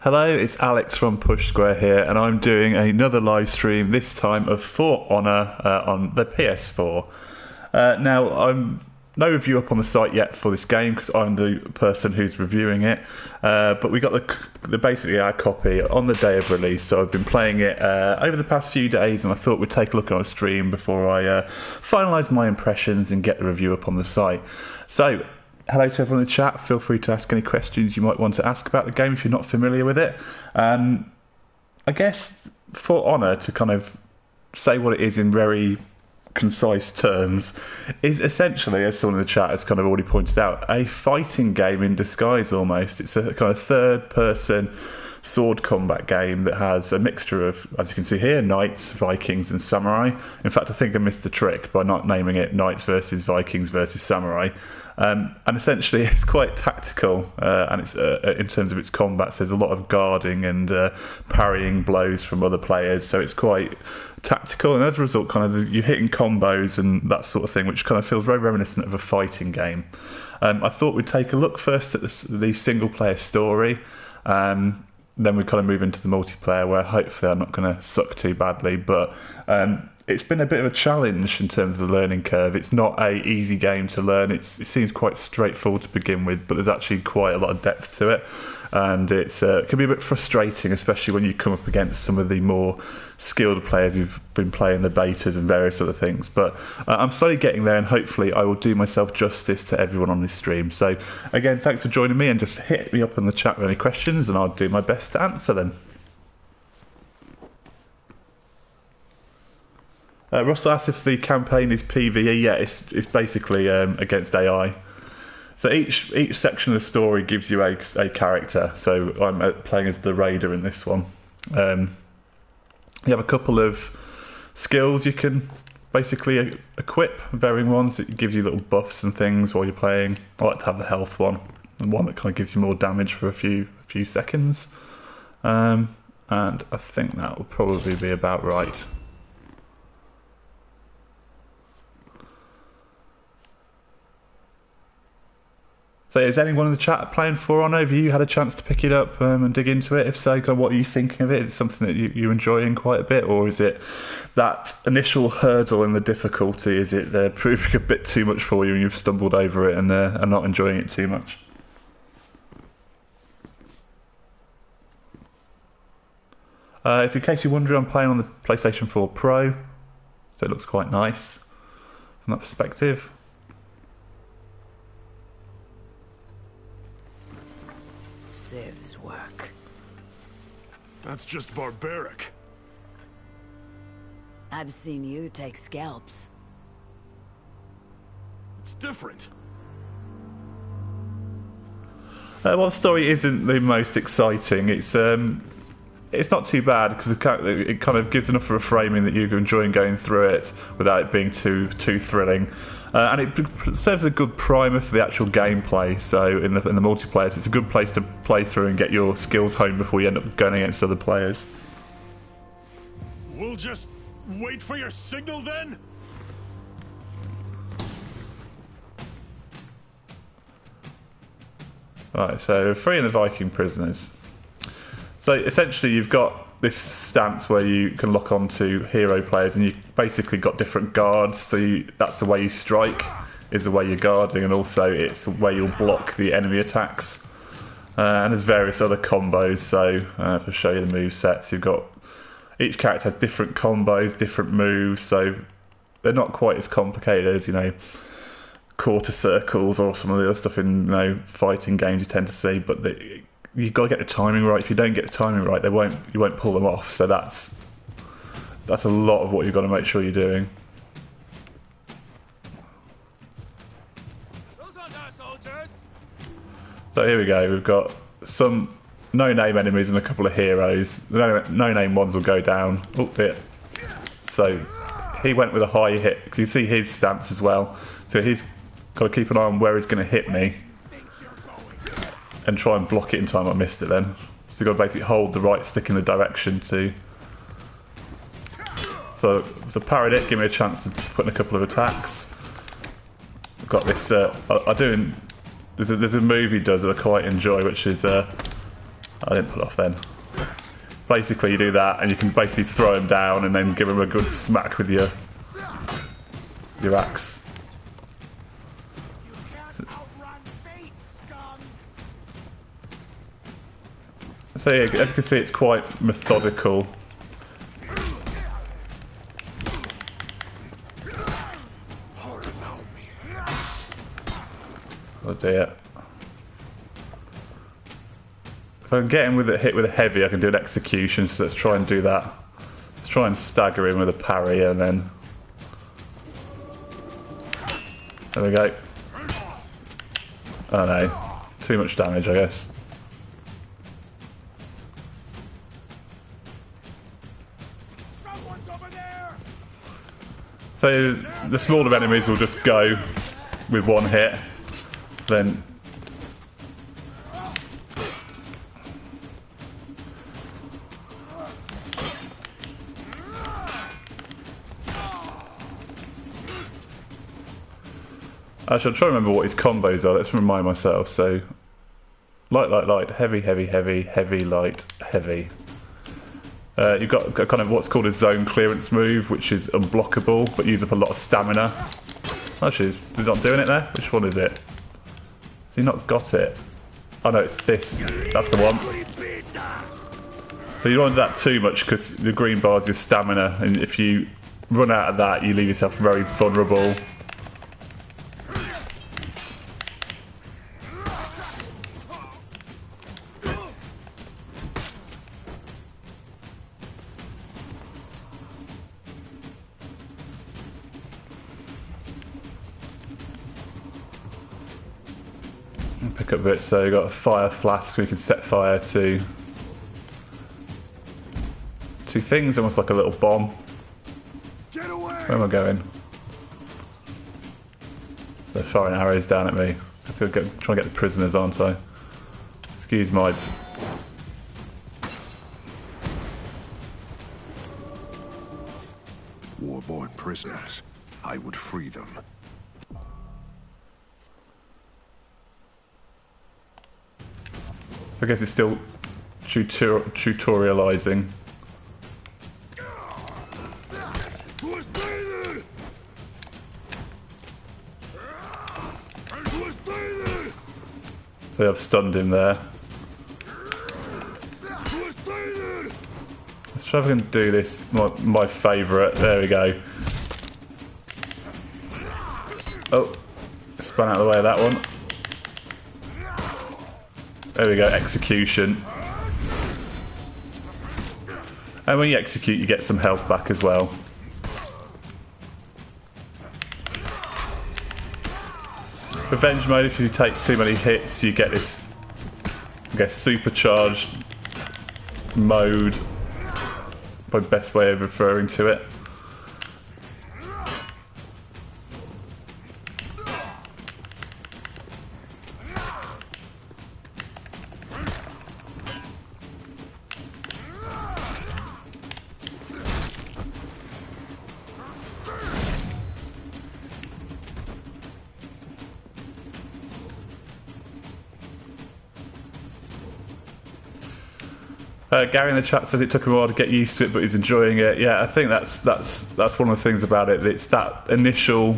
Hello, it's Alex from Push Square here, and I'm doing another live stream, this time of For Honor on the PS4. Now, I'm no review up on the site yet for this game because I'm the person who's reviewing it, but we got basically our copy on the day of release, so I've been playing it over the past few days, and I thought we'd take a look on a stream before I finalise my impressions and get the review up on the site. So, hello to everyone in the chat. Feel free to ask any questions you might want to ask about the game if you're not familiar with it. I guess, for Honor, to kind of say what it is in very concise terms, is essentially, as someone in the chat has kind of already pointed out, a fighting game in disguise almost. It's a kind of third-person sword combat game that has a mixture of, as you can see here, knights, Vikings and samurai. In fact, I think I missed the trick by not naming it Knights versus Vikings versus Samurai. And essentially it's quite tactical, and it's in terms of its combat, so there's a lot of guarding and parrying blows from other players, so it's quite tactical, and as a result kind of you're hitting combos and that sort of thing, which kind of feels very reminiscent of a fighting game. I thought we'd take a look first at the single player story, then we kind of move into the multiplayer, where hopefully I'm not going to suck too badly, but it's been a bit of a challenge in terms of the learning curve. It's not a easy game to learn. It seems quite straightforward to begin with, but there's actually quite a lot of depth to it, and it can be a bit frustrating, especially when you come up against some of the more skilled players who've been playing the betas and various other things. But I'm slowly getting there, and hopefully I will do myself justice to everyone on this stream. So again, thanks for joining me, and just hit me up in the chat with any questions and I'll do my best to answer them. Russell asks if the campaign is PvE. Yeah, it's basically against AI. So each section of the story gives you a character. So I'm playing as the Raider in this one. You have a couple of skills you can basically equip, varying ones that give you little buffs and things while you're playing. I like to have the health one, and one that kind of gives you more damage for a few seconds. And I think that will probably be about right. So is anyone in the chat playing For Honor? Have you had a chance to pick it up and dig into it? If so, what are you thinking of it? Is it something that you're enjoying quite a bit, or is it that initial hurdle in the difficulty? Is it proving a bit too much for you and you've stumbled over it and are not enjoying it too much? If in case you're wondering, I'm playing on the PlayStation 4 Pro, so it looks quite nice from that perspective. Civ's work. That's just barbaric. I've seen you take scalps. It's different. Well, the story isn't the most exciting. It's not too bad because it kind of gives enough of a framing that you're enjoying going through it without it being too thrilling. And it serves a good primer for the actual gameplay. So in the multiplayer, so it's a good place to play through and get your skills honed before you end up going against other players. We'll just wait for your signal then? Right, so freeing the Viking prisoners. So essentially you've got this stance where you can lock on to hero players, and you basically got different guards, so that's the way you strike, is the way you're guarding, and also it's the way you'll block the enemy attacks. And there's various other combos, so to show you the move sets, you've got, each character has different combos, different moves, so they're not quite as complicated as, quarter circles or some of the other stuff in fighting games you tend to see, but you've got to get the timing right. If you don't get the timing right, you won't pull them off. So that's a lot of what you've got to make sure you're doing. So here we go. We've got some no-name enemies and a couple of heroes. The no-name ones will go down. Oh dear. So he went with a high hit. You can see his stance as well. So he's got to keep an eye on where he's going to hit me and try and block it in time. I missed it then. So you've got to basically hold the right stick in the direction to... So parried it, give me a chance to put in a couple of attacks. I've got this... There's a move he does that I quite enjoy, which is I didn't pull it off then. Basically, you do that, and you can basically throw him down and then give him a good smack with your axe. So yeah, as you can see, it's quite methodical. Oh dear. If I can get him with a hit with a heavy, I can do an execution, so let's try and do that. Let's try and stagger him with a parry, and then... There we go. Oh no. Too much damage, I guess. So the smaller enemies will just go with one hit, then actually, I'll try to remember what his combos are. Let's remind myself. So light, light, light, heavy, heavy, heavy, heavy, light, heavy. You've got kind of what's called a zone clearance move, which is unblockable, but use up a lot of stamina. Actually, he's not doing it there? Which one is it? Has he not got it? Oh no, it's this. That's the one. So you don't want that too much, because the green bar is your stamina, and if you run out of that, you leave yourself very vulnerable. Pick up bits, so you've got a fire flask where you can set fire to two things, almost like a little bomb. Get away! Where am I going? So firing arrows down at me. I feel trying to get the prisoners, aren't I? Excuse my... War-born prisoners. I would free them. I guess it's still tutorializing. So I've stunned him there. Let's try if I can do this. My favourite. There we go. Oh, spun out of the way of that one. There we go, execution. And when you execute, you get some health back as well. Revenge mode, if you take too many hits, you get this, I guess, supercharged mode. My best way of referring to it. Gary in the chat says it took him a while to get used to it, but he's enjoying it. Yeah, I think that's one of the things about it. It's that initial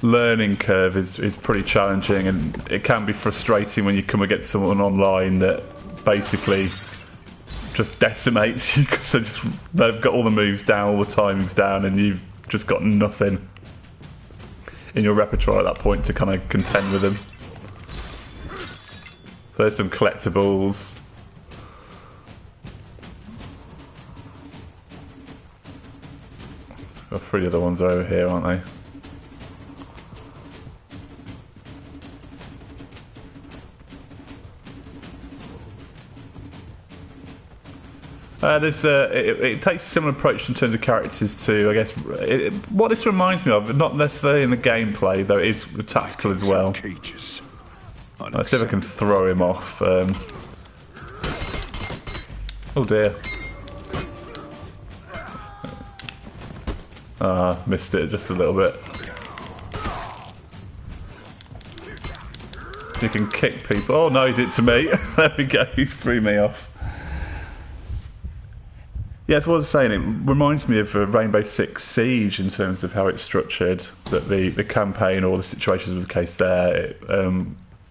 learning curve is pretty challenging, and it can be frustrating when you come against someone online that basically just decimates you because they've got all the moves down, all the timings down, and you've just got nothing in your repertoire at that point to kind of contend with them. So there's some collectibles. The three other ones are over here, aren't they? It takes a similar approach in terms of characters too, I guess. What this reminds me of, not necessarily in the gameplay, though it is tactical as well. Let's see if I can throw him off. Oh dear. Missed it just a little bit. You can kick people. Oh no, he did it to me. There we go, he threw me off. Yeah, as I was saying, it reminds me of Rainbow Six Siege in terms of how it's structured. That the campaign or the situations of the case there, it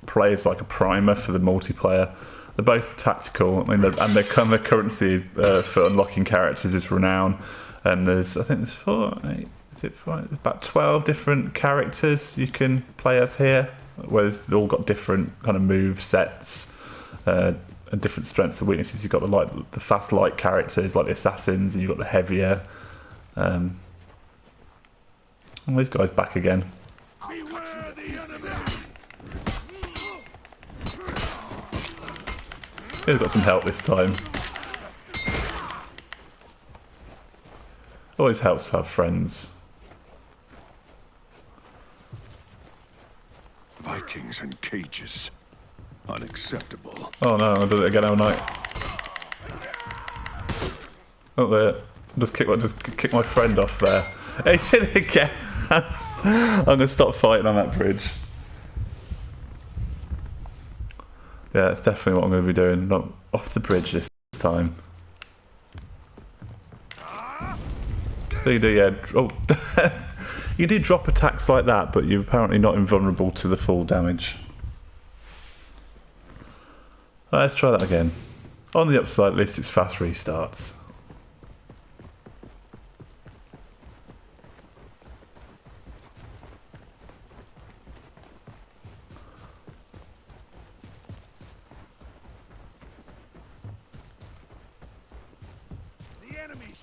plays like a primer for the multiplayer. They're both tactical. I mean, and the currency for unlocking characters is renown. And there's about 12 different characters you can play as here, where they've all got different kind of move sets. And different strengths and weaknesses. You've got the fast light characters like the assassins, and you've got the heavier. Oh, these guys back again. Beware the enemy! He's got some help this time. Always helps to have friends. Vikings in cages. Unacceptable. Oh no, I'll do it again, haven't I? Oh, there. Just kick my friend off there. He did it again. I'm going to stop fighting on that bridge. Yeah, that's definitely what I'm going to be doing. Not off the bridge this time. So you do, yeah. Oh. You do drop attacks like that, but you're apparently not invulnerable to the full damage. Let's try that again. On the upside, at least it's fast restarts.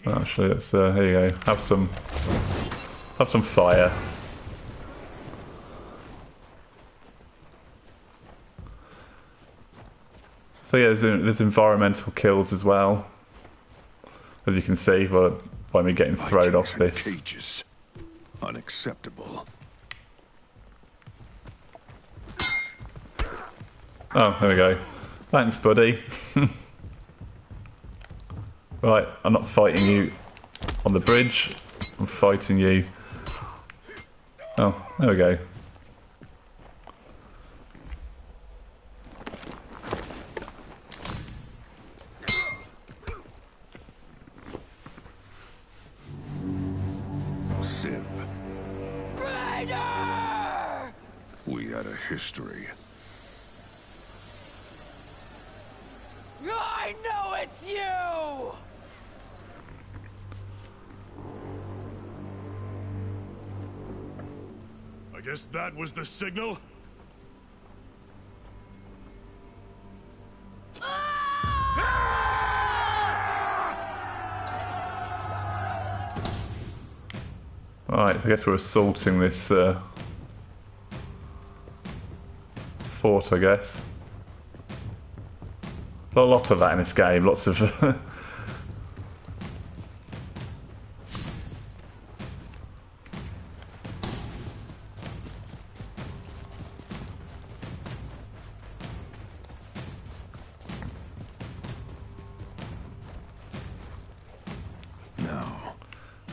Actually, let's here you go. Have some fire. So yeah, there's environmental kills as well, as you can see by me getting thrown off this. Cages. Unacceptable. Oh, there we go. Thanks, buddy. Right, I'm not fighting you on the bridge. I'm fighting you. Oh, there we go. Civ. We had a history. I know it's you! I guess that was the signal? Right, I guess we're assaulting this fort, I guess. A lot of that in this game, lots of...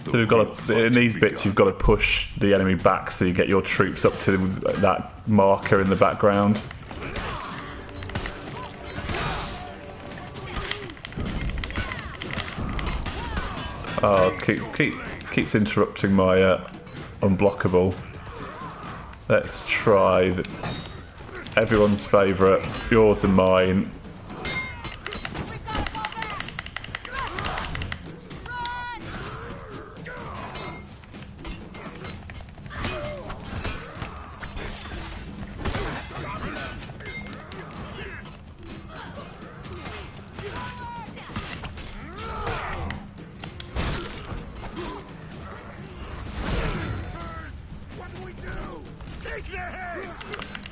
So we've got to, in these bits you've got to push the enemy back so you get your troops up to that marker in the background. Oh, keeps interrupting my unblockable. Let's try everyone's favourite, yours and mine.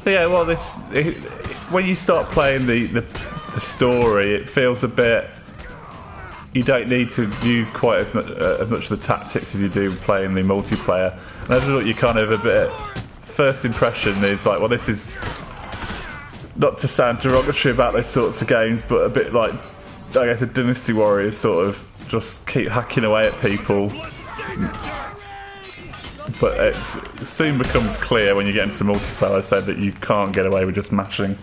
Yeah, well, when you start playing the story, it feels a bit. You don't need to use quite as much of the tactics as you do playing the multiplayer. And as a result, you kind of a bit. First impression is like, well, this is not to sound derogatory about those sorts of games, but a bit like, I guess, a Dynasty Warriors sort of just keep hacking away at people. but it soon becomes clear when you get into multiplayer, I said, that you can't get away with just mashing.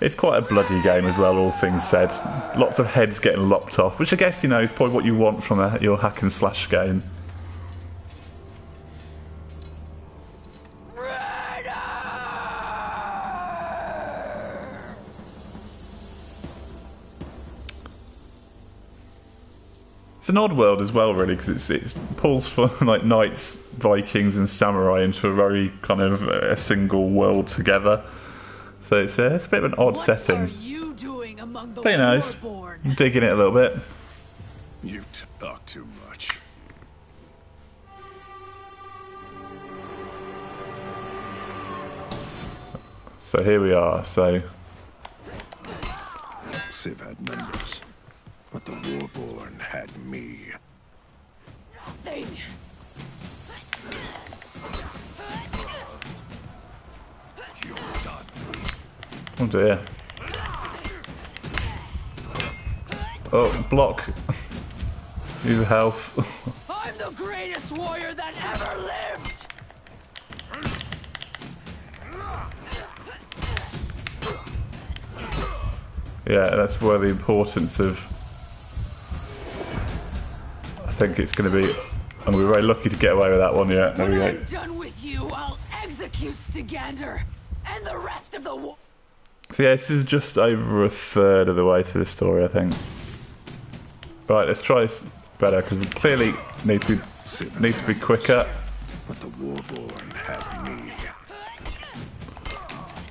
It's quite a bloody game as well, all things said. Lots of heads getting lopped off, which I guess, you know, is probably what you want from your hack and slash game. It's an odd world as well, really, because it pulls for like knights, Vikings, and samurai into a very kind of a single world together. So it's a bit of an odd setting. What are you doing among the but you know, I'm digging it a little bit. You talk too much. So here we are. So Civ had numbers, but the Warborn had me. Nothing. You're done. oh dear. Oh, block. Use health. I'm the greatest warrior that ever lived. Yeah, that's where the importance of. I think it's going to be. And we're very lucky to get away with that one. Yeah, there we When go. I'm done with you, I'll execute Stygander and the rest of the war. So yeah, this is just over a third of the way through the story, I think. Right, let's try this better because we clearly need to be quicker. But the Warborn had me.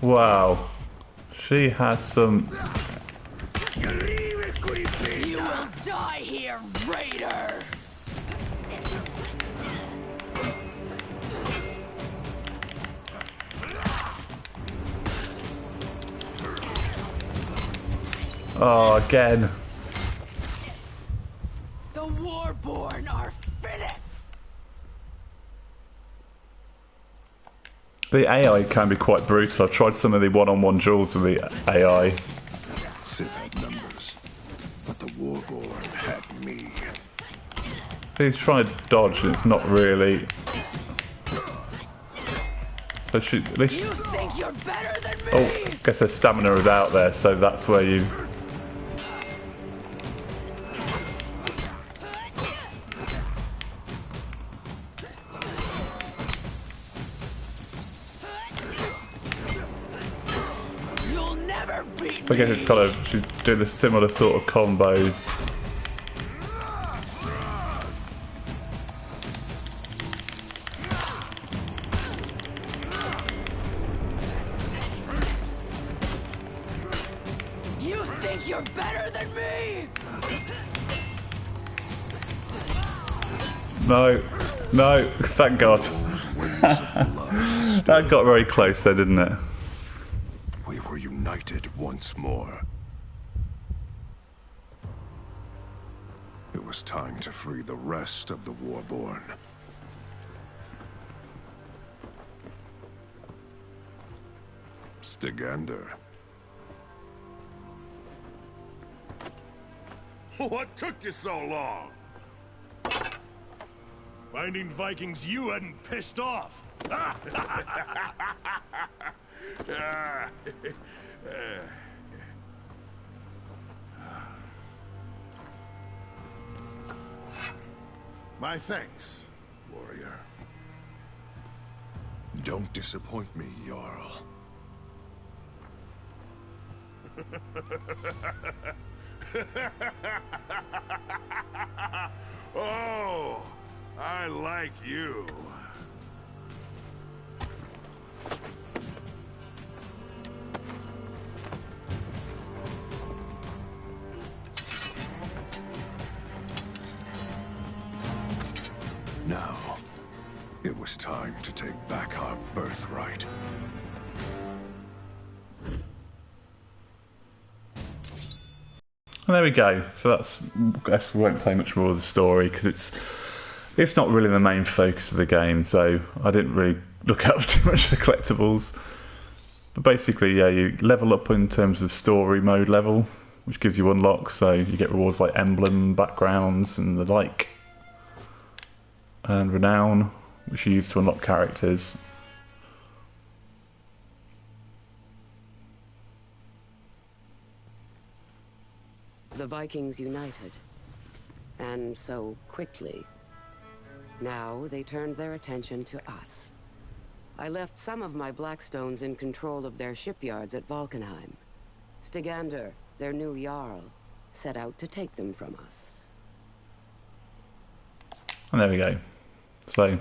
Wow, she has some. You will die here, Raider. Oh, again. The Warborn are finished. The AI can be quite brutal. I've tried some of the one-on-one duels with the AI. Civ had numbers, but the Warborn had me. He's trying to dodge and it's not really. So she. At least, You think you're better than me? oh, I guess her stamina is out there, so that's where you. You'll never beat I guess me. it's kind of she's doing a similar sort of combos. You think you're better than me? No, no, thank God. That got very close there, didn't it? We were united once more. It was time to free the rest of the Warborn. Stygander. What took you so long? Finding Vikings you hadn't pissed off. My thanks, warrior. Don't disappoint me, Jarl. Oh, I like you. Now, it was time to take back our birthright. And there we go. So that's. I guess we won't play much more of the story because it's not really the main focus of the game. So I didn't really look out for too much of the collectibles. But basically, yeah, you level up in terms of story mode level, which gives you unlocks, so you get rewards like emblem, backgrounds, and the like. And renown, which you use to unlock characters. The Vikings united. And so quickly. Now they turned their attention to us. I left some of my Blackstones in control of their shipyards at Valkenheim. Stygander, their new Jarl, set out to take them from us. And there we go. So,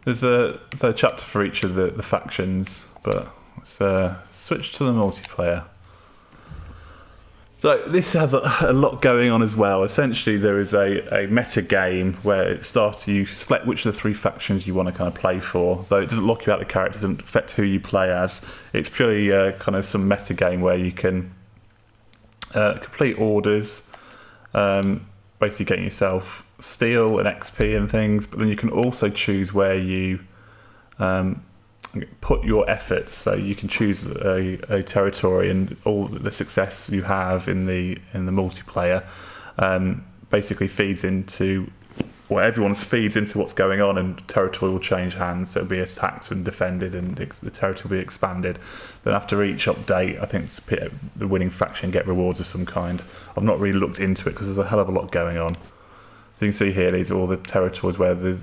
there's a chapter for each of the factions, but let's switch to the multiplayer. So this has a lot going on as well. Essentially, there is a meta game where it starts. You select which of the 3 factions you want to kind of play for. Though it doesn't lock you out the characters, doesn't affect who you play as. It's purely kind of some meta game where you can complete orders, basically getting yourself steel and XP and things. But then you can also choose where you put your efforts, so you can choose a territory, and all the success you have in the multiplayer basically feeds into, or everyone's feeds into what's going on, and territory will change hands, so it'll be attacked and defended, and the territory will be expanded. Then after each update, I think the winning faction get rewards of some kind. I've not really looked into it because there's a hell of a lot going on. So you can see here, these are all the territories where the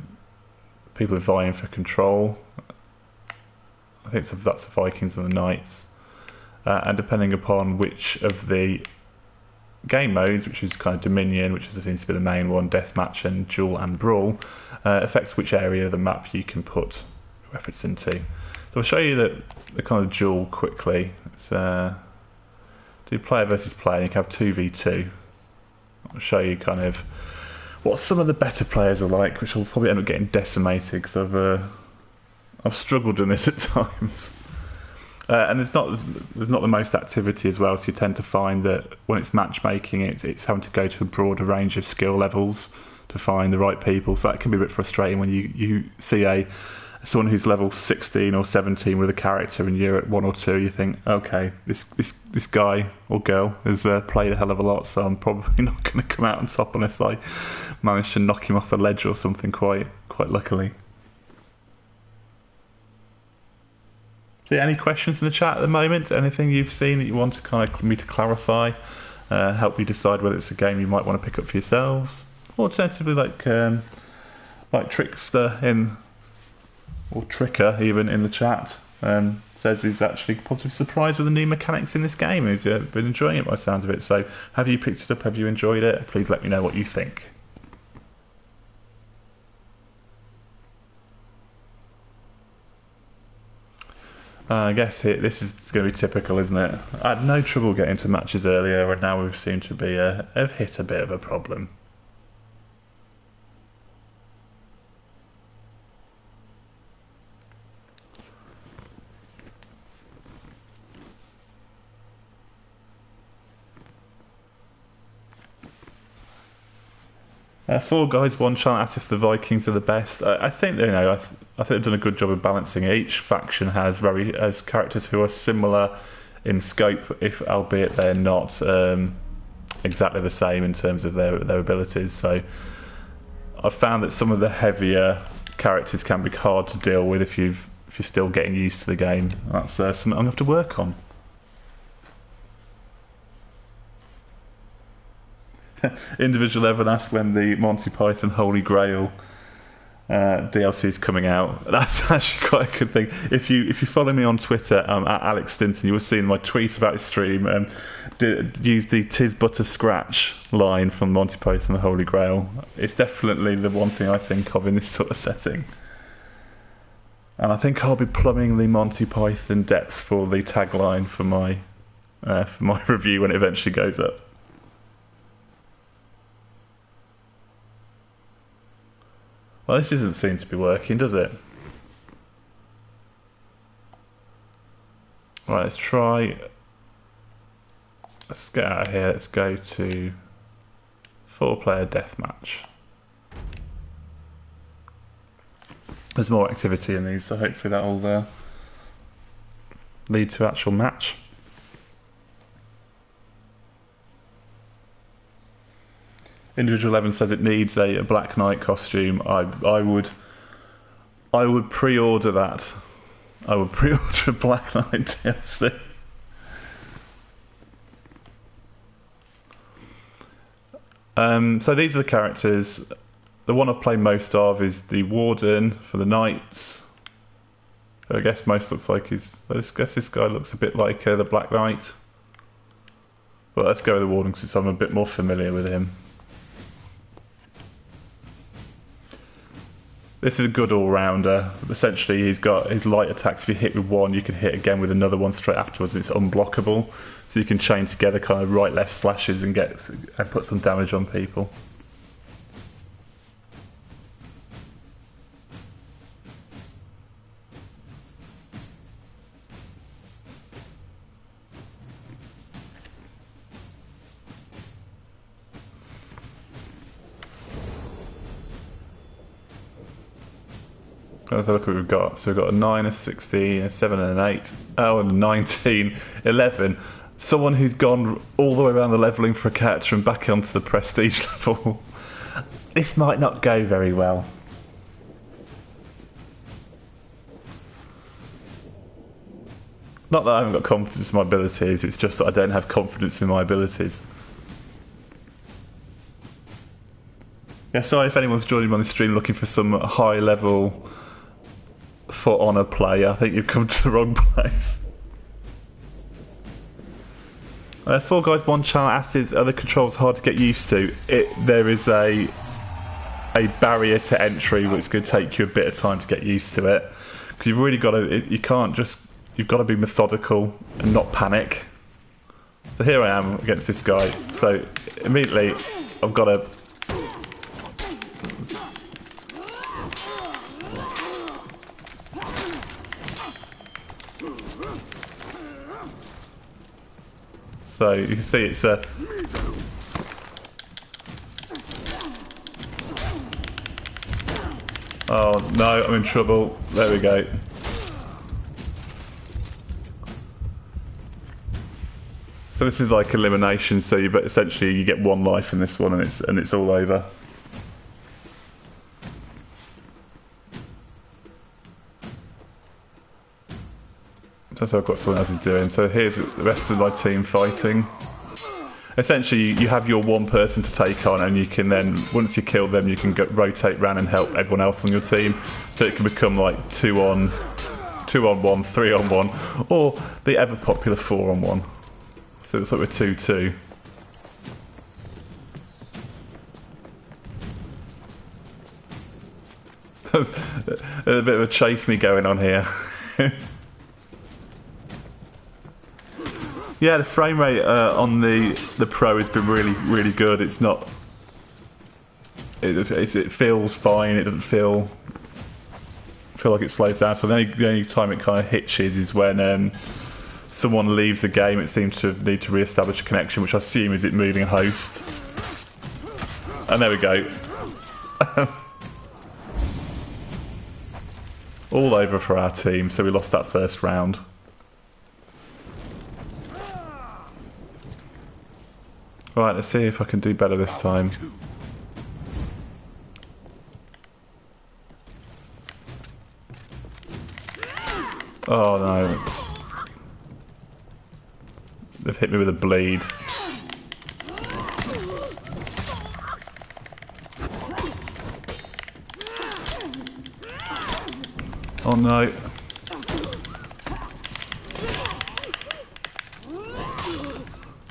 people are vying for control. I think that's the Vikings and the Knights. And depending upon which of the game modes, which is kind of Dominion, which seems to be the main one, Deathmatch and Duel and Brawl, affects which area of the map you can put your efforts into. So I'll show you the kind of duel quickly. It's do player versus player, and you can have 2v2. I'll show you kind of what some of the better players are like, which will probably end up getting decimated because I've struggled in this at times. And there's not the most activity as well, so you tend to find that when it's matchmaking, it's having to go to a broader range of skill levels to find the right people. So that can be a bit frustrating when you see someone who's level 16 or 17 with a character and you're at 1 or 2. You think, okay, this guy or girl has played a hell of a lot, so I'm probably not going to come out on top unless I manage to knock him off a ledge or something quite luckily. So any questions in the chat at the moment? Anything you've seen that you want me to clarify? Help you decide whether it's a game you might want to pick up for yourselves? Alternatively, like Trickster or Tricker even in the chat says he's actually positively surprised with the new mechanics in this game. He's been enjoying it by the sounds of it. So have you picked it up? Have you enjoyed it? Please let me know what you think. I guess this is going to be typical, isn't it? I had no trouble getting to matches earlier, and now we seem to be have hit a bit of a problem. Four Guys One Chant asks if the Vikings are the best. I think I think they've done a good job of balancing it. Each faction has characters who are similar in scope, if albeit they're not exactly the same in terms of their abilities. So I've found that some of the heavier characters can be hard to deal with if you're still getting used to the game. That's something I'm going to have to work on. Individual Evan asked when the Monty Python Holy Grail DLC is coming out. That's actually quite a good thing. If you follow me on Twitter at Alex Stinton, you will see in my tweet about his stream use the "'Tis but a scratch" line from Monty Python the Holy Grail. It's definitely the one thing I think of in this sort of setting. And I think I'll be plumbing the Monty Python depths for the tagline for my review when it eventually goes up. Well, this doesn't seem to be working, does it? Right, let's try. Let's get out of here. Let's go to 4-player deathmatch. there's more activity in these, so hopefully that'll lead to actual match. Individual 11 says it needs a Black Knight costume. I would pre-order that. I would pre-order a Black Knight DLC. So these are the characters. The one I've played most of is the Warden for the Knights. I guess most looks like I guess this guy looks a bit like the Black Knight. But let's go with the Warden because I'm a bit more familiar with him. This is a good all-rounder. Essentially, he's got his light attacks. If you hit with one, you can hit again with another one straight afterwards. And it's unblockable, so you can chain together kind of right-left slashes and put some damage on people. Let's look what we've got. So we've got a 9, a 16, a 7 and an 8. Oh, and a 19, 11. Someone who's gone all the way around the levelling for a character and back onto the prestige level. This might not go very well. Not that I haven't got confidence in my abilities, it's just that I don't have confidence in my abilities. Yeah, sorry if anyone's joining me on the stream looking for some high level For Honor play. I think you've come to the wrong place. Four Guys, One Channel asks, are the controls hard to get used to? There is a barrier to entry which could take you a bit of time to get used to it. Because you've really got to, you've got to be methodical and not panic. So here I am against this guy. So immediately I've got to... So you can see it's a... Oh no, I'm in trouble. There we go. So this is like elimination, so essentially you get one life in this one and it's all over. That's what I've got someone else is doing. So here's the rest of my team fighting. Essentially, you have your one person to take on, and you can then, once you kill them, you can rotate around and help everyone else on your team. So it can become like 2 on 1, 3 on 1, or the ever popular 4 on 1. So it's like we're 2-2. There's a bit of a chase me going on here. Yeah, the frame rate on the Pro has been really good. It's not... It feels fine. It doesn't feel like it slows down. So the only time it kind of hitches is when someone leaves the game. It seems to need to re-establish a connection, which I assume is it moving a host. And there we go. All over for our team. So we lost that first round. Right, let's see if I can do better this time. Oh no. They've hit me with a bleed. Oh no.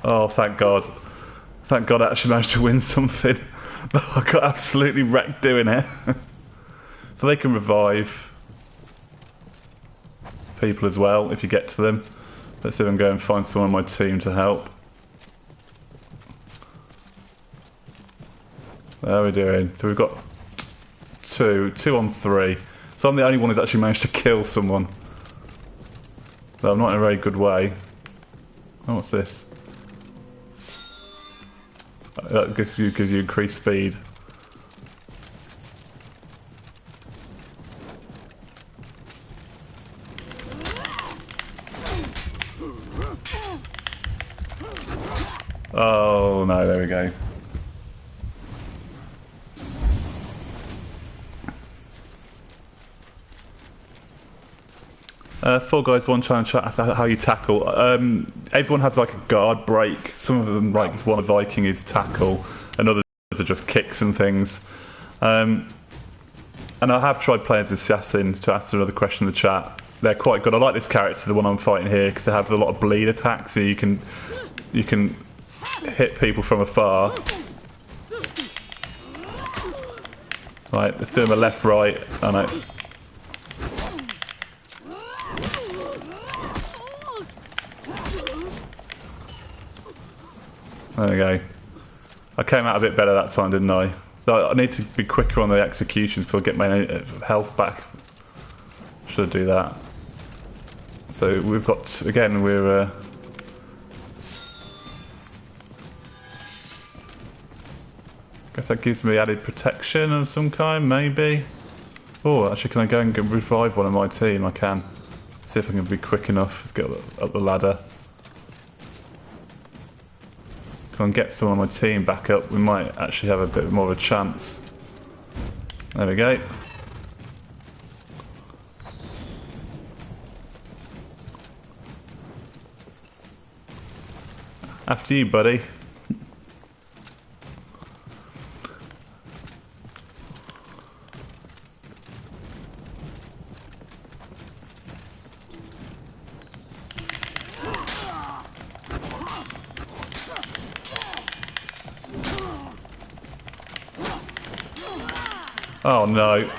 Oh, thank God. Thank God I actually managed to win something. I got absolutely wrecked doing it. So they can revive people as well if you get to them. Let's see if I can go and find someone on my team to help. How are we doing? So we've got 2 on 3. So I'm the only one who's actually managed to kill someone. So I'm not in a very good way. Oh, what's this? That gives you increased speed. Four guys, one challenge. How you tackle? Everyone has like a guard break. Some of them, like one Viking, is tackle, and others are just kicks and things. And I have tried playing as assassin. To answer another question in the chat, they're quite good. I like this character, the one I'm fighting here, because they have a lot of bleed attacks, so you can hit people from afar. Right, let's do them a left, right. I know. There we go. I came out a bit better that time, didn't I? I need to be quicker on the executions because I'll get my health back. Should I do that? So we've got, again, we're... guess that gives me added protection of some kind, maybe. Oh, actually, can I go and revive one of my team? I can. See if I can be quick enough to get up the ladder. Can I get someone on my team back up? We might actually have a bit more of a chance. There we go. After you, buddy. Oh no.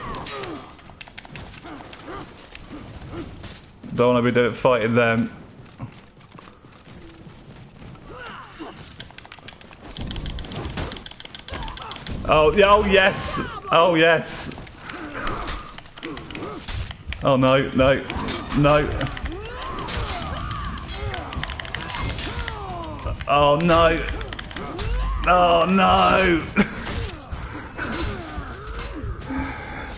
Don't want to be doing fighting them. Oh, yeah, oh yes! Oh yes! Oh no, no, no. Oh no! Oh no!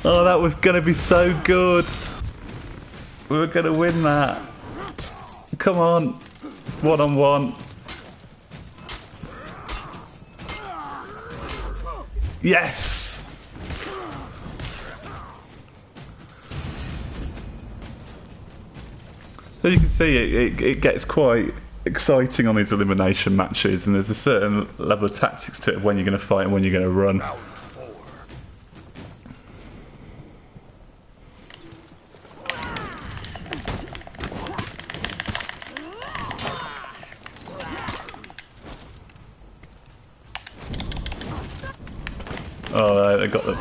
Oh, that was gonna be so good. We were gonna win that. Come on. It's 1-on-1. Yes! So you can see it gets quite exciting on these elimination matches, and there's a certain level of tactics to it, when you're going to fight and when you're going to run. Oh, they got them.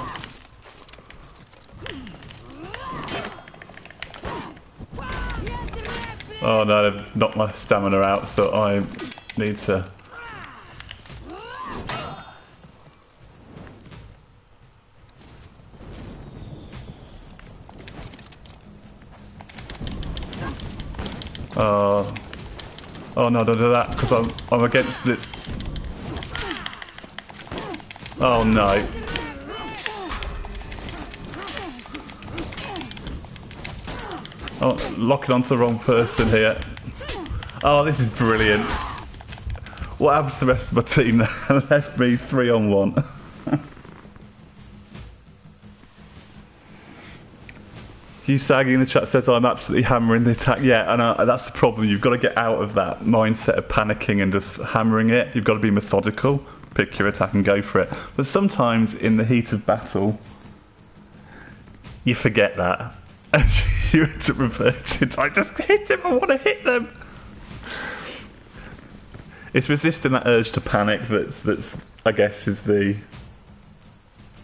Oh no, they've knocked my stamina out, so I need to... Oh no, don't do that, because I'm against it. Oh no. Oh, locking onto the wrong person here. Oh, this is brilliant. What happens to the rest of my team now? Left me 3-on-1. Hugh Saggy in the chat says I'm absolutely hammering the attack. Yeah, and that's the problem. You've got to get out of that mindset of panicking and just hammering it. You've got to be methodical. Pick your attack and go for it. But sometimes in the heat of battle, you forget that. And you have to reverse it. I just hit him, I want to hit them. It's resisting that urge to panic that's I guess is the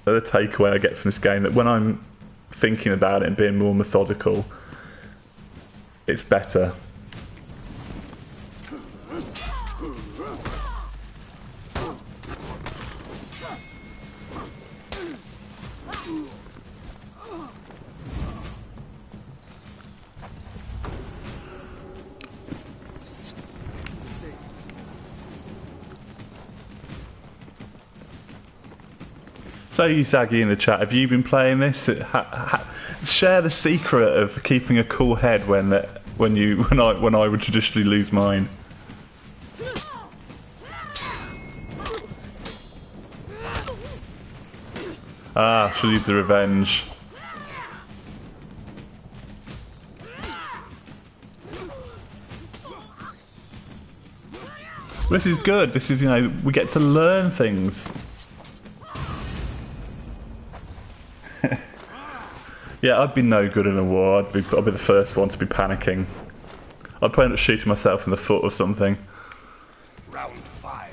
takeaway I get from this game, that when I'm thinking about it and being more methodical, it's better. So Usagi in the chat, have you been playing this? Share the secret of keeping a cool head when I would traditionally lose mine. Ah, she'll use the revenge. This is good. This is, you know, we get to learn things. Yeah, I'd be no good in a war. I'd be the first one to be panicking. I'd probably end up shooting myself in the foot or something. Round 5.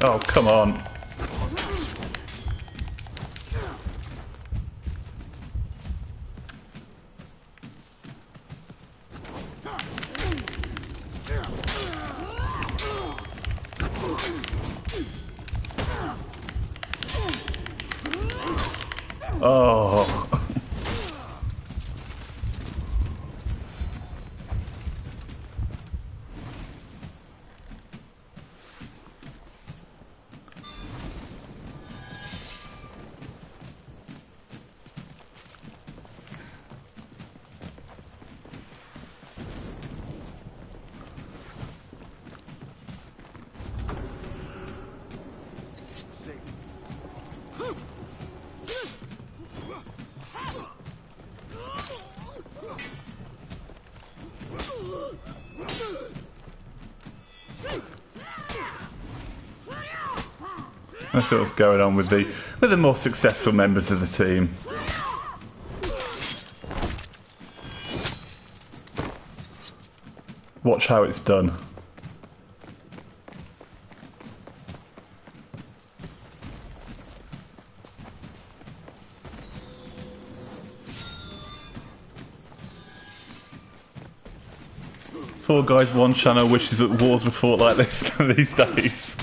Oh, come on. Oh. That's what's going on with the more successful members of the team. Watch how it's done. Four Guys One channel wishes that wars were fought like this these days.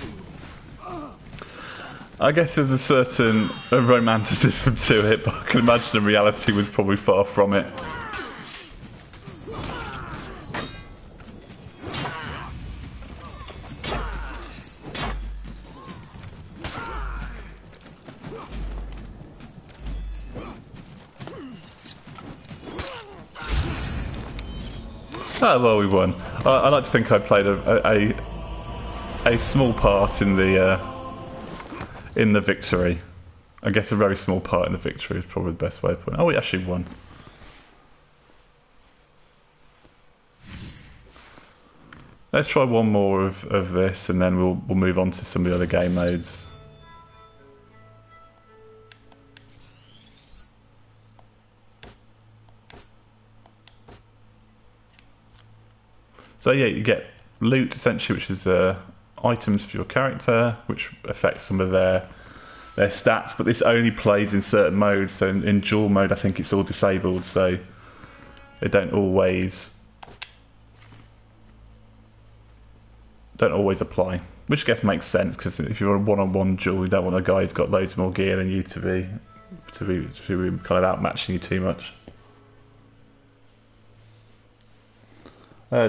I guess there's a certain romanticism to it, but I can imagine the reality was probably far from it. Oh well, we won. I like to think I played a small part in the victory. I guess a very small part in the victory is probably the best way to put it. Oh, we actually won. Let's try one more of this, and then we'll move on to some of the other game modes. So yeah, you get loot essentially, which is items for your character, which affects some of their stats. But this only plays in certain modes. So in dual mode, I think it's all disabled, so they don't always apply. Which I guess makes sense, because if you're a one-on-one duel, you don't want a guy who's got loads more gear than you to be kind of outmatching you too much.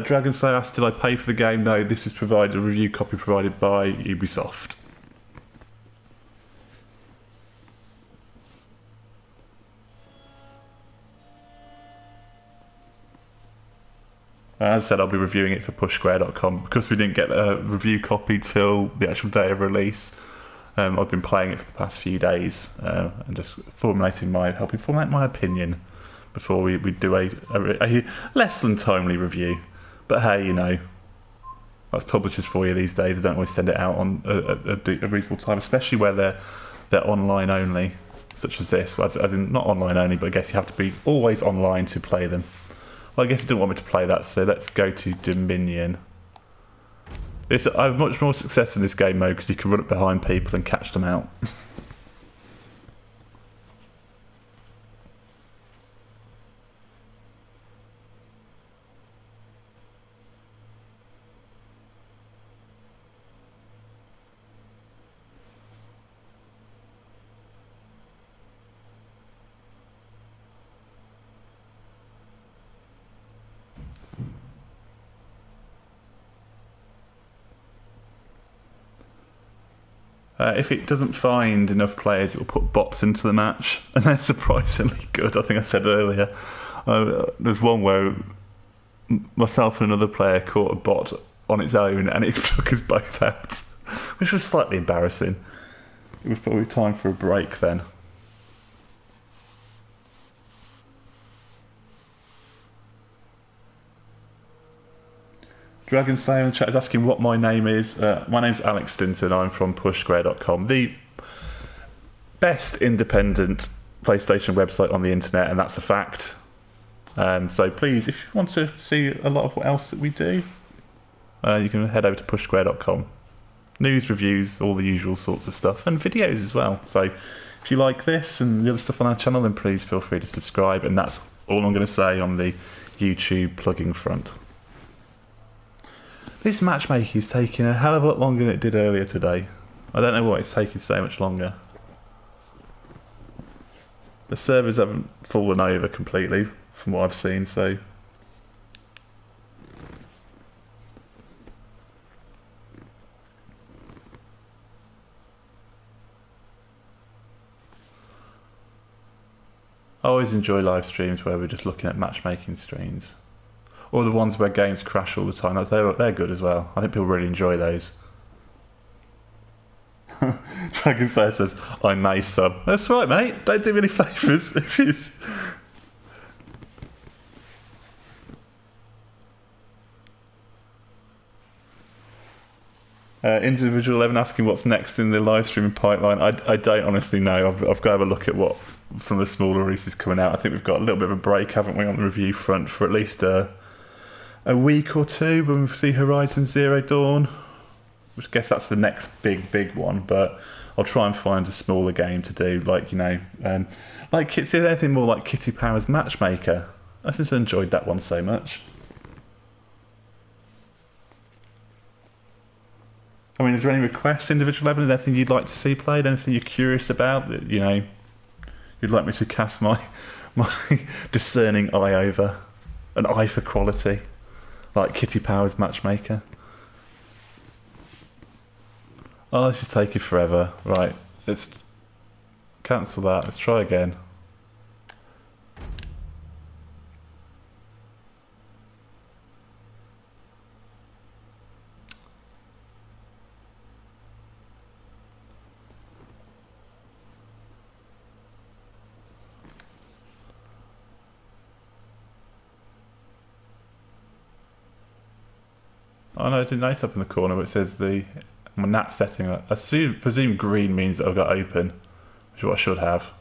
Dragon Slayer asked, did I pay for the game? No, this is a review copy provided by Ubisoft. As I said, I'll be reviewing it for pushsquare.com. Because we didn't get a review copy till the actual day of release, I've been playing it for the past few days and just helping formulate my opinion before we do a less than timely review. But hey, you know, that's publishers for you these days. They don't always send it out on a reasonable time, especially where they're online only, such as this. As in, not online only, but I guess you have to be always online to play them. Well, I guess you didn't want me to play that, so let's go to Dominion. I have much more success in this game mode because you can run up behind people and catch them out. If it doesn't find enough players, it will put bots into the match, and they're surprisingly good. I think I said earlier, there's one where myself and another player caught a bot on its own, and it took us both out, which was slightly embarrassing. It was probably time for a break then. Dragon Slayer in the chat is asking what my name is. My name's Alex Stinton. I'm from pushsquare.com, the best independent PlayStation website on the internet, and that's a fact. So please, if you want to see a lot of what else that we do, you can head over to pushsquare.com. News, reviews, all the usual sorts of stuff, and videos as well. So if you like this and the other stuff on our channel, then please feel free to subscribe. And that's all I'm going to say on the YouTube plugging front. This matchmaking is taking a hell of a lot longer than it did earlier today. I don't know why it's taking so much longer. The servers haven't fallen over completely from what I've seen, so... I always enjoy live streams where we're just looking at matchmaking streams. Or the ones where games crash all the time. They're good as well. I think people really enjoy those. Dragon Slayer says, I may sub. That's right, mate. Don't do me any favours. Individual 11 asking what's next in the live streaming pipeline. I don't honestly know. I've got to have a look at what some of the smaller releases coming out. I think we've got a little bit of a break, haven't we, on the review front for at least a week or two when we see Horizon Zero Dawn. Which I guess that's the next big one, but I'll try and find a smaller game to do, like, you know, like it's anything more like Kitty Powers Matchmaker. I just enjoyed that one so much. I mean, is there any requests, Individual 11? Anything you'd like to see played? Anything you're curious about that, you know, you'd like me to cast my discerning eye over? An eye for quality, like Kitty Powers Matchmaker. Oh, this is taking forever. Right, let's cancel that. Let's try again. Oh no, I didn't notice up in the corner where it says my NAT setting. I presume green means that I've got open, which is what I should have.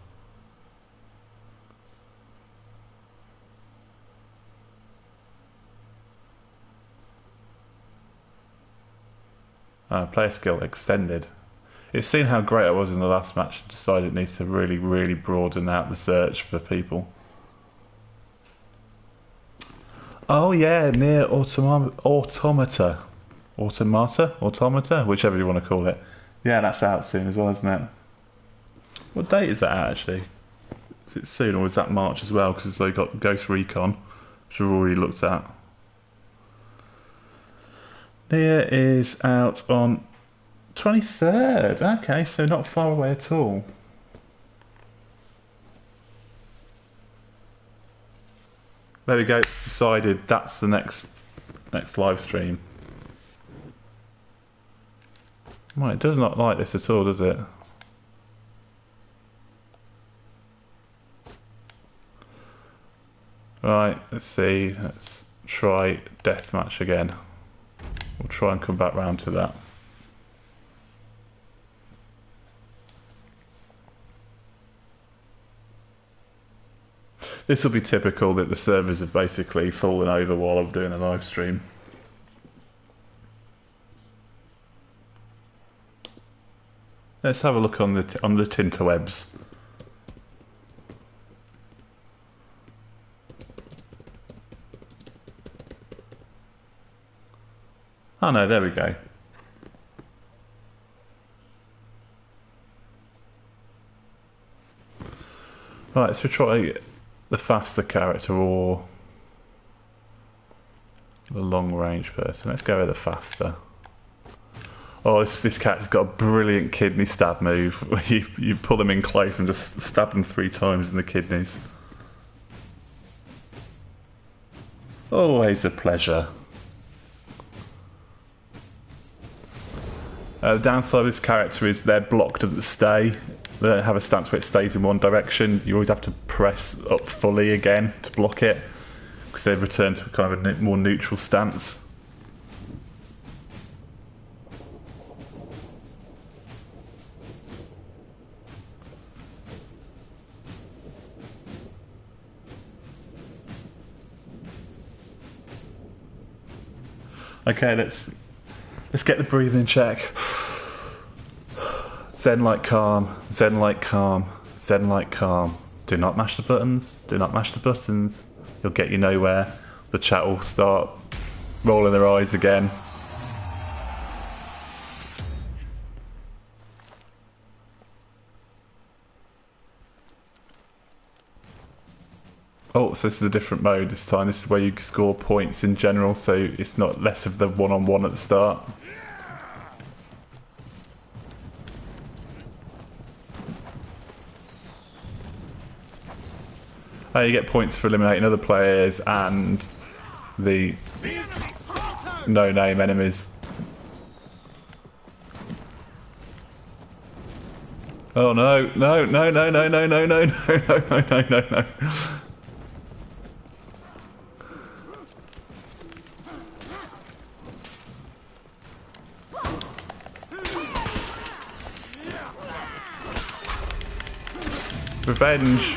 Player skill extended. It's seen how great I was in the last match and decided it needs to really broaden out the search for people. Oh yeah, near automata, whichever you want to call it. Yeah, that's out soon as well, isn't it? What date is that out, actually? Is it soon, or is that March as well? Because they've got Ghost Recon, which we've already looked at. Nier is out on 23rd. Okay, so not far away at all. There we go. Decided that's the next live stream. Right, it does not like this at all, does it? Right, let's see. Let's try deathmatch again. We'll try and come back round to that. This will be typical that the servers have basically fallen over while I'm doing a live stream. Let's have a look on the tinterwebs. Oh no, there we go. Right, so try the faster character or the long range person. Let's go with the faster. Oh, this cat's got a brilliant kidney stab move where you pull them in close and just stab them 3 times in the kidneys. Always a pleasure. The downside of this character is their block doesn't stay. They don't have a stance where it stays in one direction. You always have to press up fully again to block it, because they return to kind of a more neutral stance. Okay, let's get the breathing check. Zen like calm, Zen like calm, Zen like calm. Do not mash the buttons, do not mash the buttons. You'll get you nowhere. The chat will start rolling their eyes again. Oh, so this is a different mode this time. This is where you score points in general, so it's not less of the one-on-one at the start. You get points for eliminating other players and the no-name enemies. Oh no, no, no, no, no, no, no, no, no, no, no, no, no. Revenge.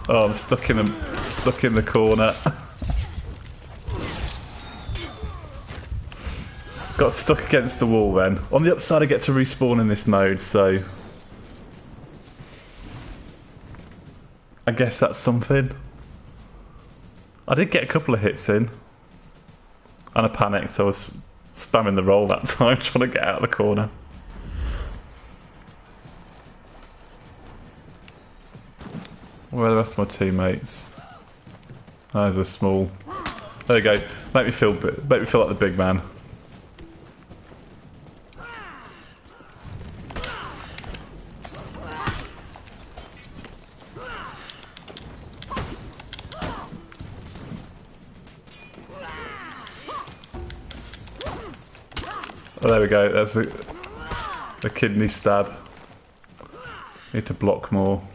Oh, I'm stuck in the corner. Got stuck against the wall then. On the upside I get to respawn in this mode, so I guess that's something. I did get a couple of hits in. And I panicked, so I was spamming the roll that time, trying to get out of the corner. Where are the rest of my teammates? Oh, there's a small. There you go. Make me feel like the big man. Oh, there we go. That's a kidney stab. Need to block more.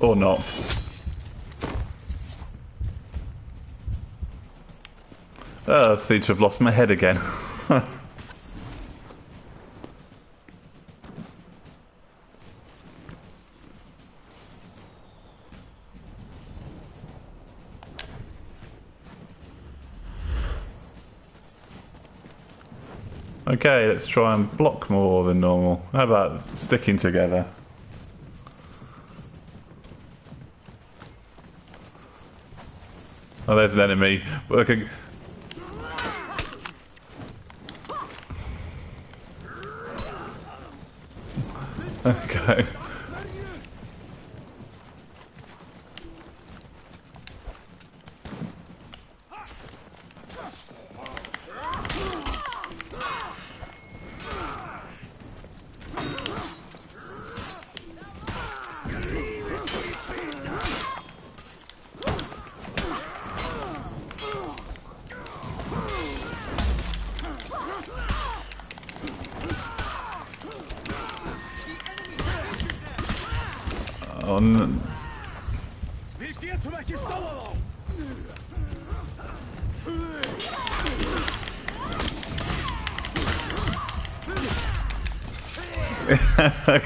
Or not. Oh, I seem to have lost my head again. Okay, let's try and block more than normal. How about sticking together? Oh, there's an enemy working. Okay. On.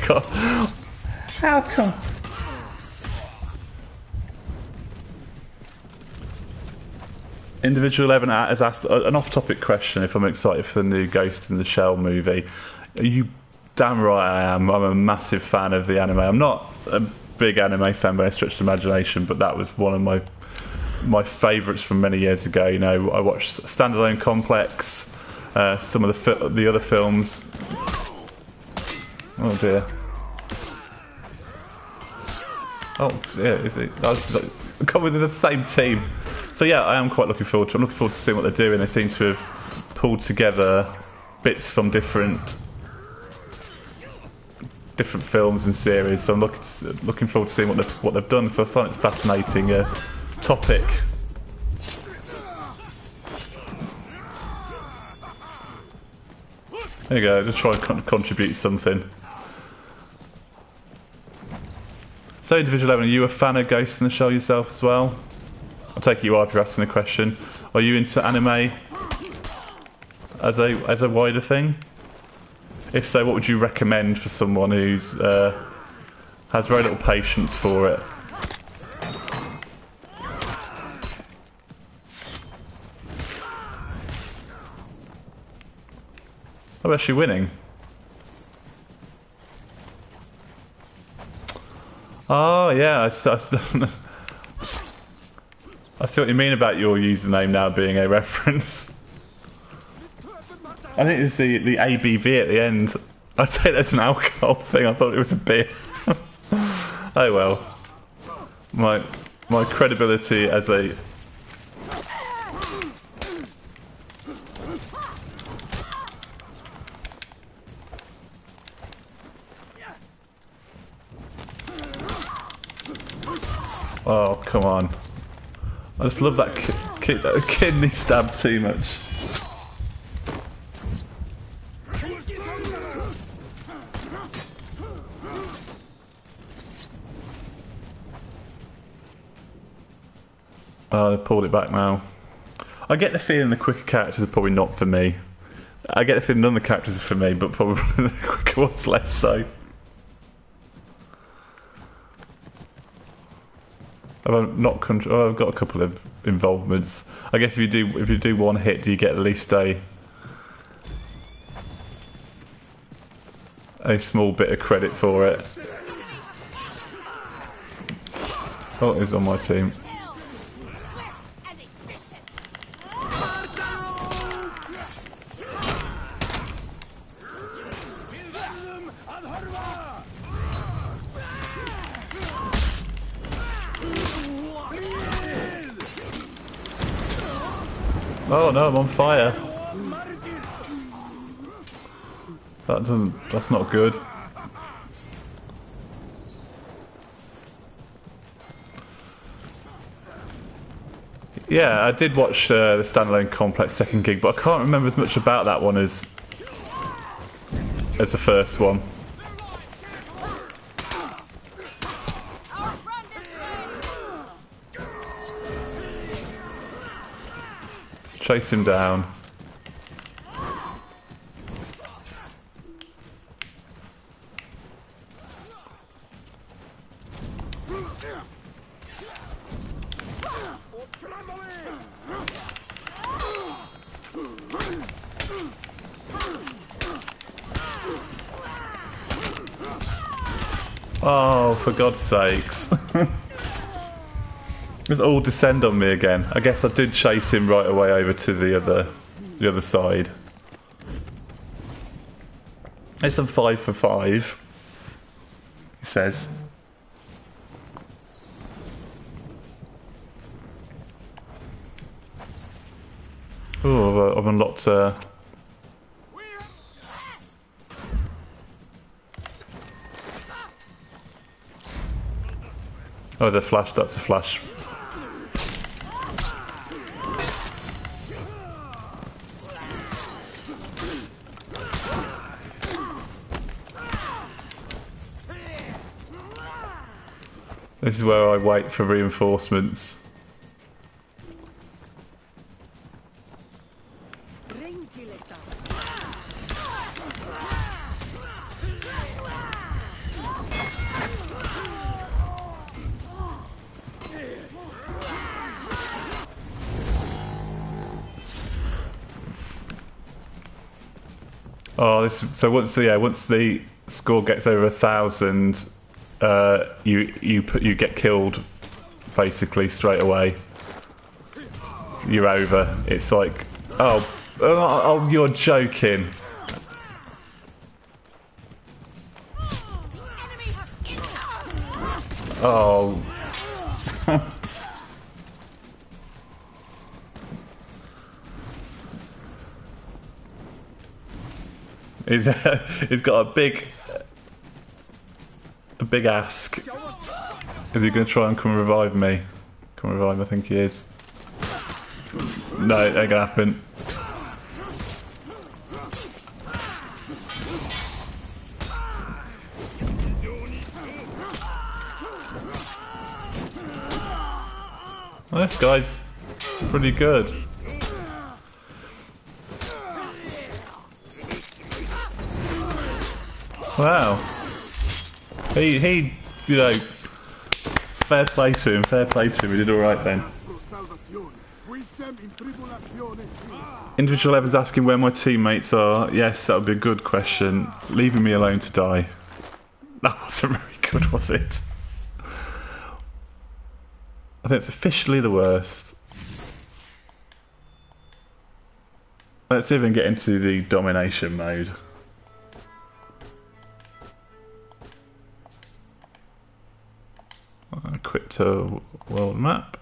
God. How come? Individual 11 has asked an off-topic question if I'm excited for the new Ghost in the Shell movie. Are you damn right I am. I'm a massive fan of the anime. I'm not a big anime fan by a stretch of imagination, but that was one of my favourites from many years ago. You know, I watched Standalone Complex, some of the other films. Oh dear. Oh yeah, is it? I was coming with the same team. So yeah, I am quite looking forward to. I'm looking forward to seeing what they're doing. They seem to have pulled together bits from different films and series. So I'm looking forward to seeing what they've done. Because I find it fascinating. topic. There you go, just try and contribute something. So, Individual 11, are you a fan of Ghost in the Shell yourself as well? I take it you are if you're asking a question. Are you into anime as a wider thing? If so, what would you recommend for someone who's has very little patience for it? I'm actually winning. Oh yeah, I see what you mean about your username now being a reference. I think it's the ABV at the end. I take that's an alcohol thing. I thought it was a beer. Oh well. My credibility as a oh come on! I just love that kidney stab too much. Oh, they pulled it back now. I get the feeling the quicker characters are probably not for me. I get the feeling none of the characters are for me, but probably the quicker ones less so. I've got a couple of involvements. I guess if you do one hit, do you get at least a small bit of credit for it? Oh, he's on my team. Oh no, I'm on fire. That's not good. Yeah, I did watch the standalone Complex second gig, but I can't remember as much about that one as the first one. Chase him down. Oh, for God's sakes. Just all descend on me again. I guess I did chase him right away over to the other side. It's a 5 for 5, he says. Oh, I've unlocked oh, the flash, that's a flash. This is where I wait for reinforcements. Oh, so once the score gets over 1,000, you get killed basically straight away. You're over. It's like, oh, you're joking. Oh. He's got a big ask. Is he going to try and come and revive me? Come on, revive, I think he is. No, it ain't gonna happen. Well, this guy's pretty good. Wow. He, you know, fair play to him, he did alright then. Individual Evans asking where my teammates are. Yes, that would be a good question. Leaving me alone to die. That wasn't very good, was it? I think it's officially the worst. Let's even get into the domination mode. Quick to world map.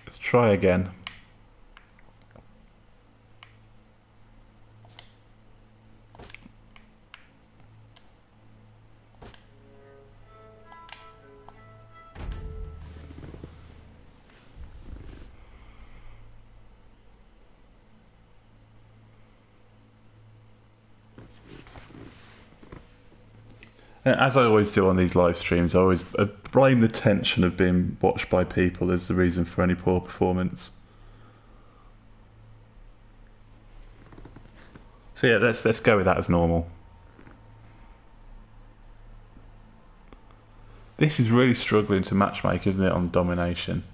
Let's try again. As I always do on these live streams, I always blame the tension of being watched by people as the reason for any poor performance. So yeah, let's go with that as normal. This is really struggling to matchmake, isn't it, on domination?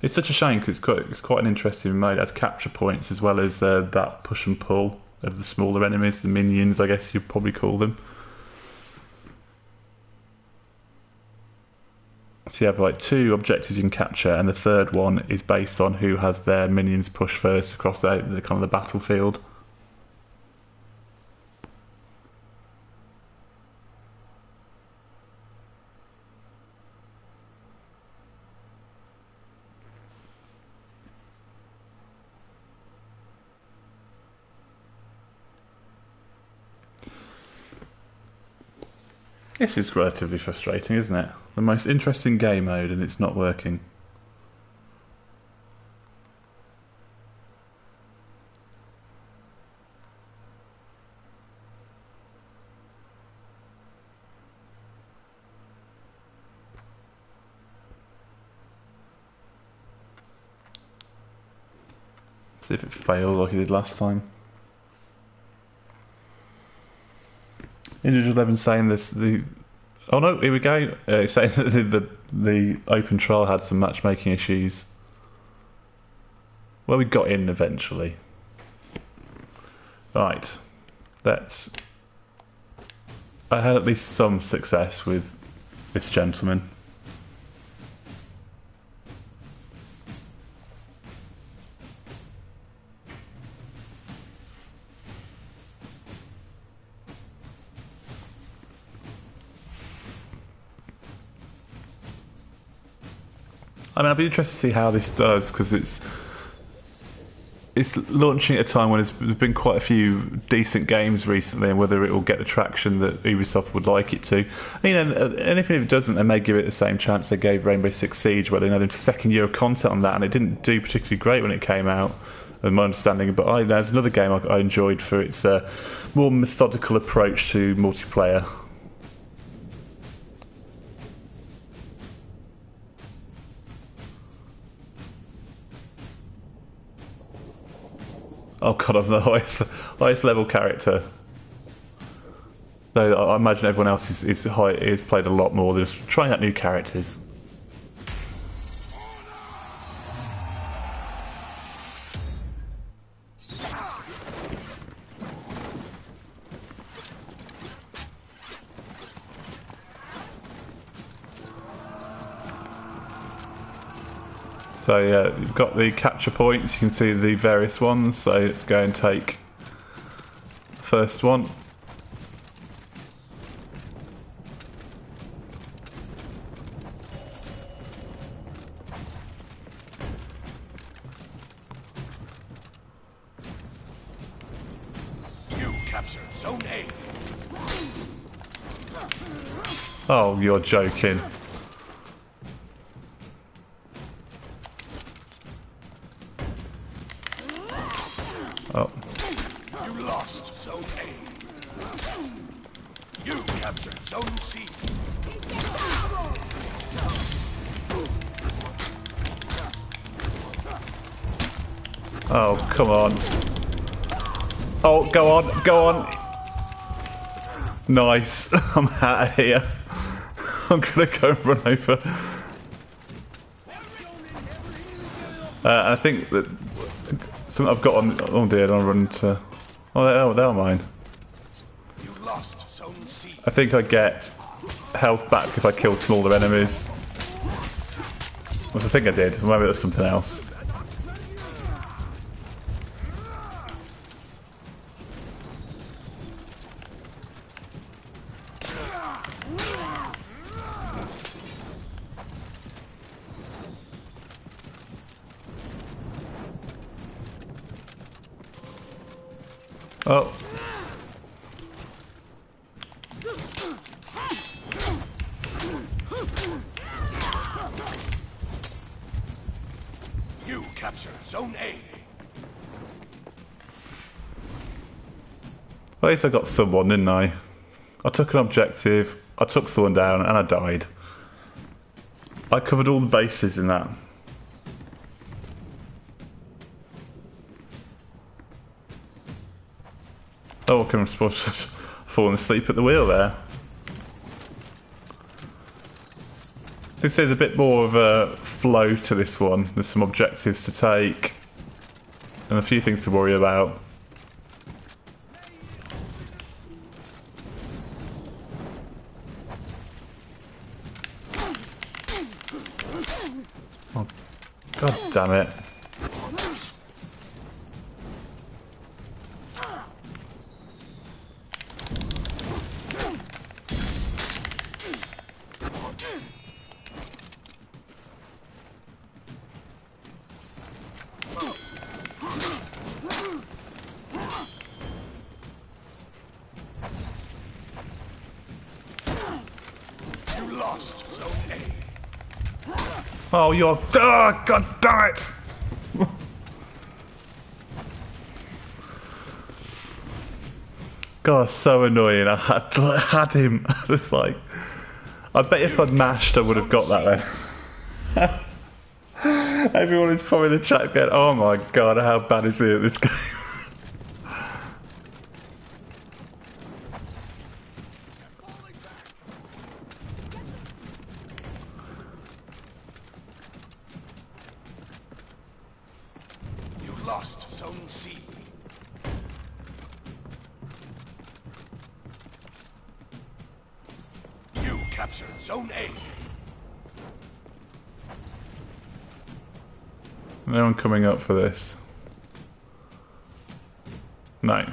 It's such a shame because it's quite an interesting mode. It has capture points as well as that push and pull of the smaller enemies, the minions, I guess you'd probably call them. So you have like 2 objectives you can capture, and the third one is based on who has their minions push first across the kind of the battlefield. This is relatively frustrating, isn't it? The most interesting game mode and it's not working. See if it fails like it did last time. Individual 11 saying this, oh no, here we go. Saying that the open trial had some matchmaking issues. Well, we got in eventually. Right, I had at least some success with this gentleman. I mean, I'd be interested to see how this does, because it's launching at a time when there's been quite a few decent games recently, and whether it will get the traction that Ubisoft would like it to. You know, and if it doesn't, they may give it the same chance they gave Rainbow Six Siege, where they know the second year of content on that, and it didn't do particularly great when it came out, in my understanding. But there's another game I enjoyed for its more methodical approach to multiplayer. Oh god, I'm the highest level character. So I imagine everyone else is played a lot more. They're just trying out new characters. So yeah, you've got the capture points, you can see the various ones, so let's go and take the first one. You captured Zone A. Oh, you're joking. Oh. You lost Zone A. You captured Zone C. Oh, come on. Oh, go on, go on. Nice. I'm out of here. I'm gonna go and run over. I think that something I've got on. Oh dear, I'll run to. Oh, they're mine. You lost Zone C. I think I get health back if I kill smaller enemies. Well, I think I did. Maybe it was something else. Oh. You capture Zone A. At least I got someone, didn't I? I took an objective, I took someone down, and I died. I covered all the bases in that. Oh, I'm supposed to falling asleep at the wheel there. I think there's a bit more of a flow to this one. There's some objectives to take and a few things to worry about. Oh, God damn it. Oh, you're... Oh, God damn it! God, so annoying. I had him. It's like... I bet if I'd mashed, I would have got that then. Everyone is probably in the chat going, oh my God, how bad is he at this game? Lost Zone C. You captured Zone A. No one coming up for this. No.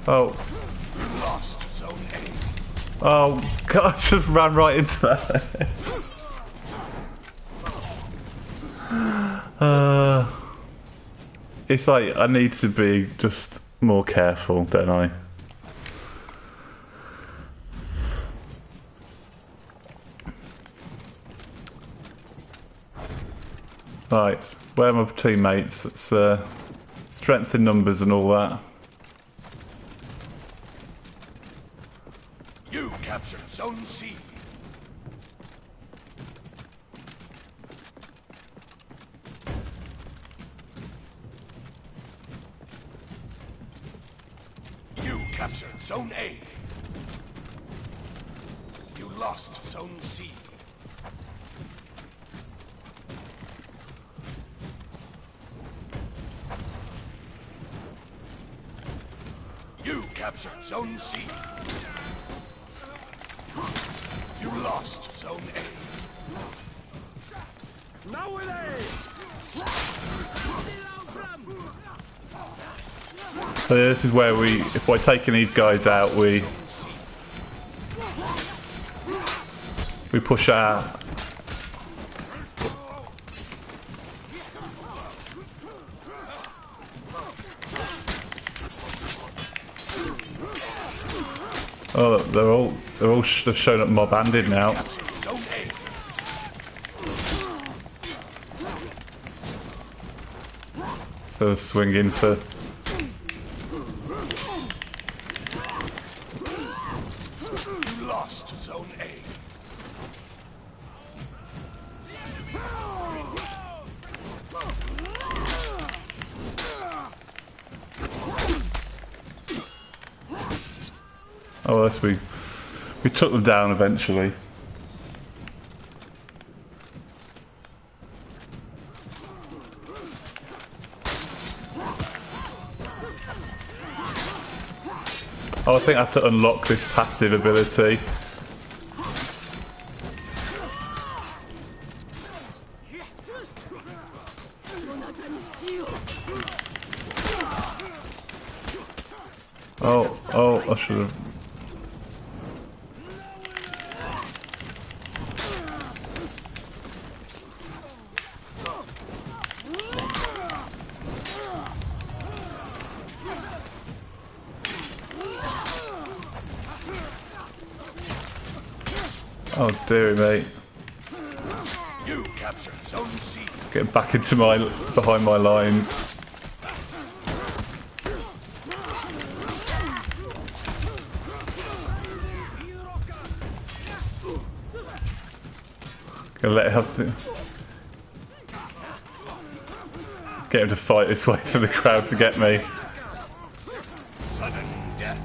Oh. You lost Zone A. Oh, God, I just ran right into that. It's like, I need to be just more careful, don't I? Right, where are my teammates? It's strength in numbers and all that. You captured Zone C. You captured Zone A. You lost Zone C. You captured Zone C. You lost Zone A. Now we're there. So this is where we, if by taking these guys out, we push our... Oh, they've shown up mob-handed now. Zone A. They're swinging for. You lost Zone A. Oh, yes, we took them down eventually. Oh, I think I have to unlock this passive ability. Oh, I should have. Oh dear me. You captured Zone C. Get back into behind my lines. Gonna let him get him to fight his way through the crowd to get me. Sudden death.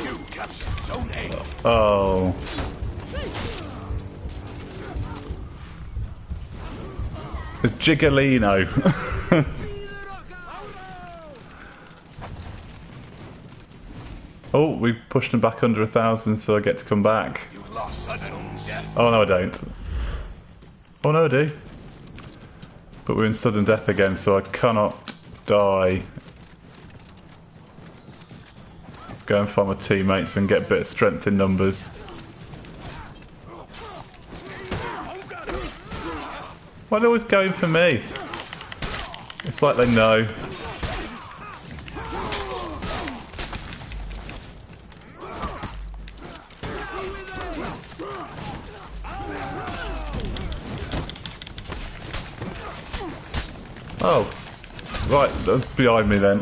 You captured Zone A. Oh. The Jiggolino. Oh, we pushed him back under 1,000, so I get to come back. You lost Zone death. Oh no, I don't. Oh no, I do. But we're in sudden death again, so I cannot die. Let's go and find my teammates and get a bit of strength in numbers. Why are they always going for me? It's like they know. Oh, right, that's behind me then.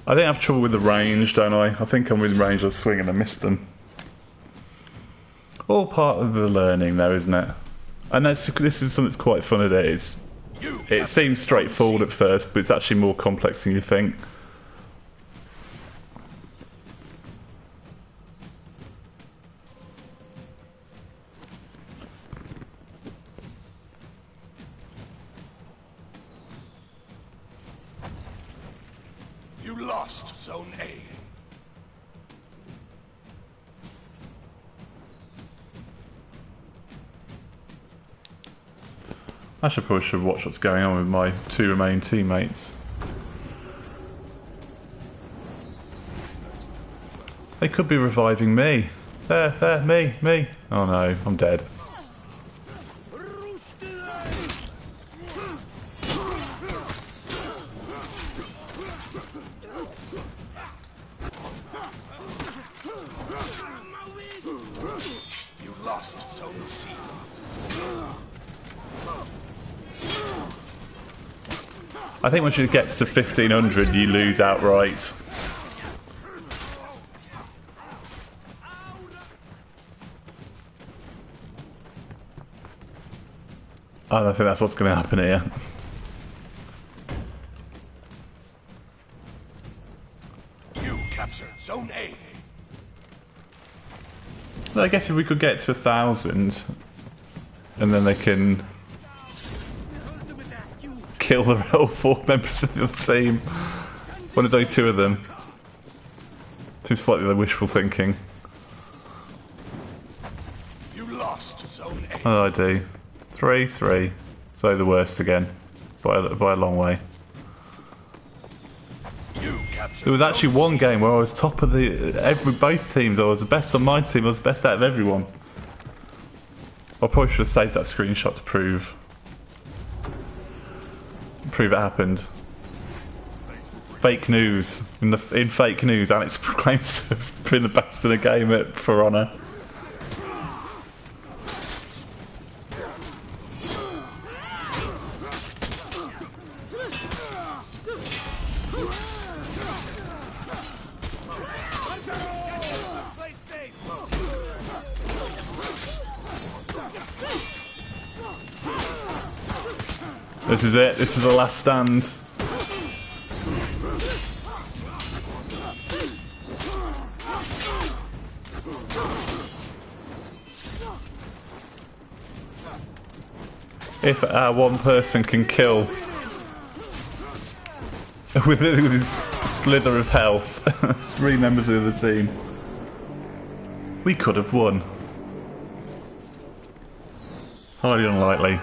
I think I have trouble with the range, don't I? I think I'm with range, I'll swing and I miss them. All part of the learning though, isn't it? And this is something that's quite fun at it. It seems straightforward at first, but it's actually more complex than you think. You lost Zone A. I probably should watch what's going on with my two remaining teammates. They could be reviving me. There, me. Oh no, I'm dead. You lost Zone C. I think once it gets to 1,500, you lose outright. I don't think that's what's going to happen here. You captured Zone A. Well, I guess if we could get to 1,000, and then they can kill the whole 4 members of the team. When there's only 2 of them. Too slightly the wishful thinking. You lost Zone A. What did I do? 3. So the worst again. By a long way. You There was actually one game where I was top of both teams. I was the best on my team. I was the best out of everyone. I probably should have saved that screenshot to prove it happened. Fake news. In fake news, Alex claims to have been the best in the game at For Honor. This is it. This is the last stand. If our one person can kill with his slither of health 3 members of the team, we could have won. Highly unlikely.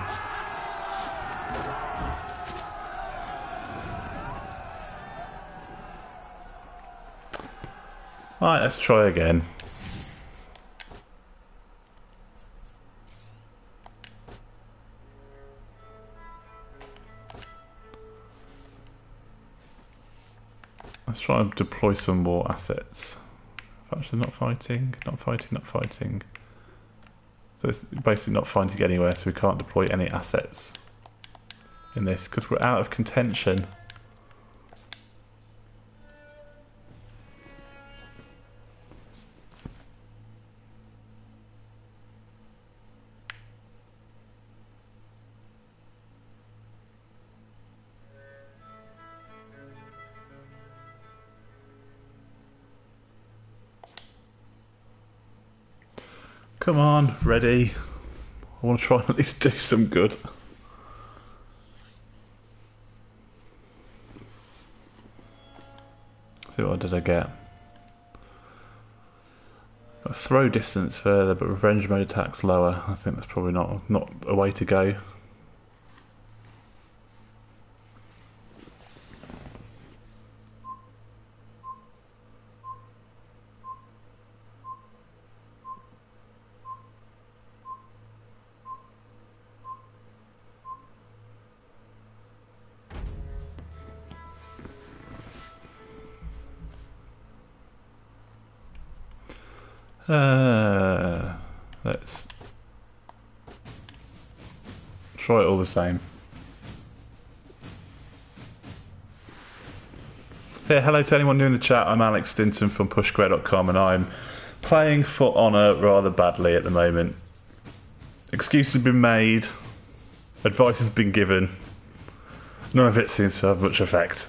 Alright, let's try again. Let's try and deploy some more assets. Actually, not fighting. So it's basically not fighting anywhere, so we can't deploy any assets in this because we're out of contention. Come on, ready. I want to try and at least do some good. See what did I get? A throw distance further, but revenge mode attacks lower. I think that's probably not a way to go. Let's try it all the same. Hey, hello to anyone new in the chat. I'm Alex Stinton from pushsquare.com and I'm playing For Honor rather badly at the moment. Excuses have been made, advice has been given, none of it seems to have much effect.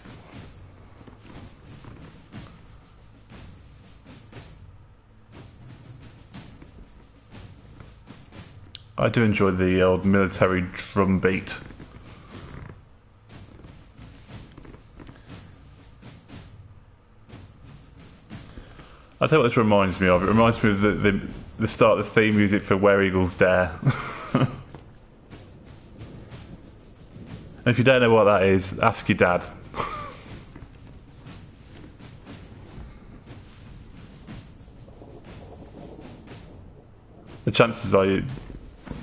I do enjoy the old military drum beat. I'll tell you what this reminds me of. It reminds me of the start of the theme music for Where Eagles Dare. And if you don't know what that is, ask your dad. The chances are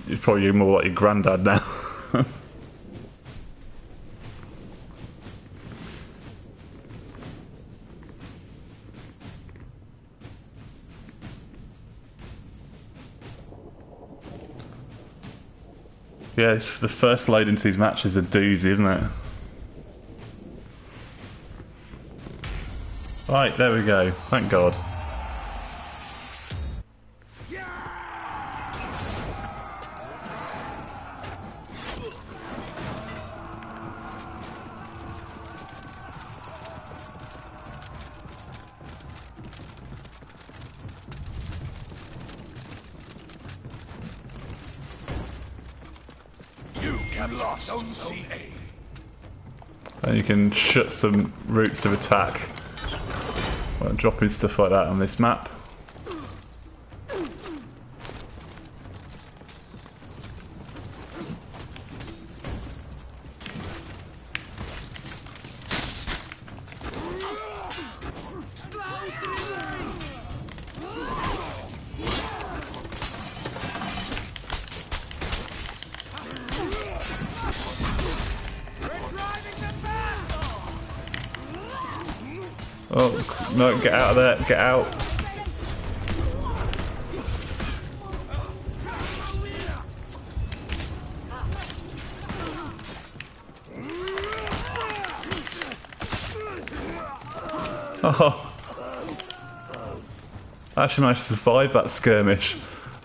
you're probably more like your granddad now. Yeah, the first load into these matches is a doozy, isn't it? Right, there we go. Thank God. And you can shut some routes of attack by dropping stuff like that on this map. Oh, no, get out of there, get out. Oh. I actually managed to survive that skirmish.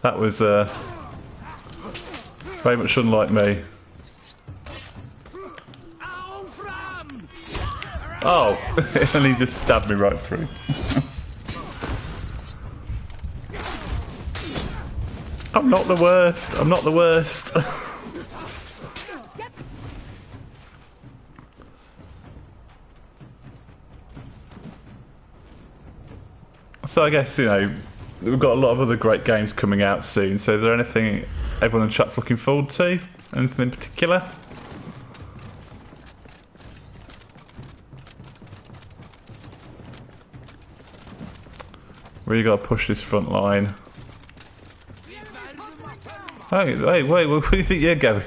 That was very much unlike me. Oh, and he just stabbed me right through. I'm not the worst. I'm not the worst. So I guess, you know, we've got a lot of other great games coming out soon. So is there anything everyone in chat's looking forward to? Anything in particular? Really got to push this front line. Hey, wait, where do you think you're going?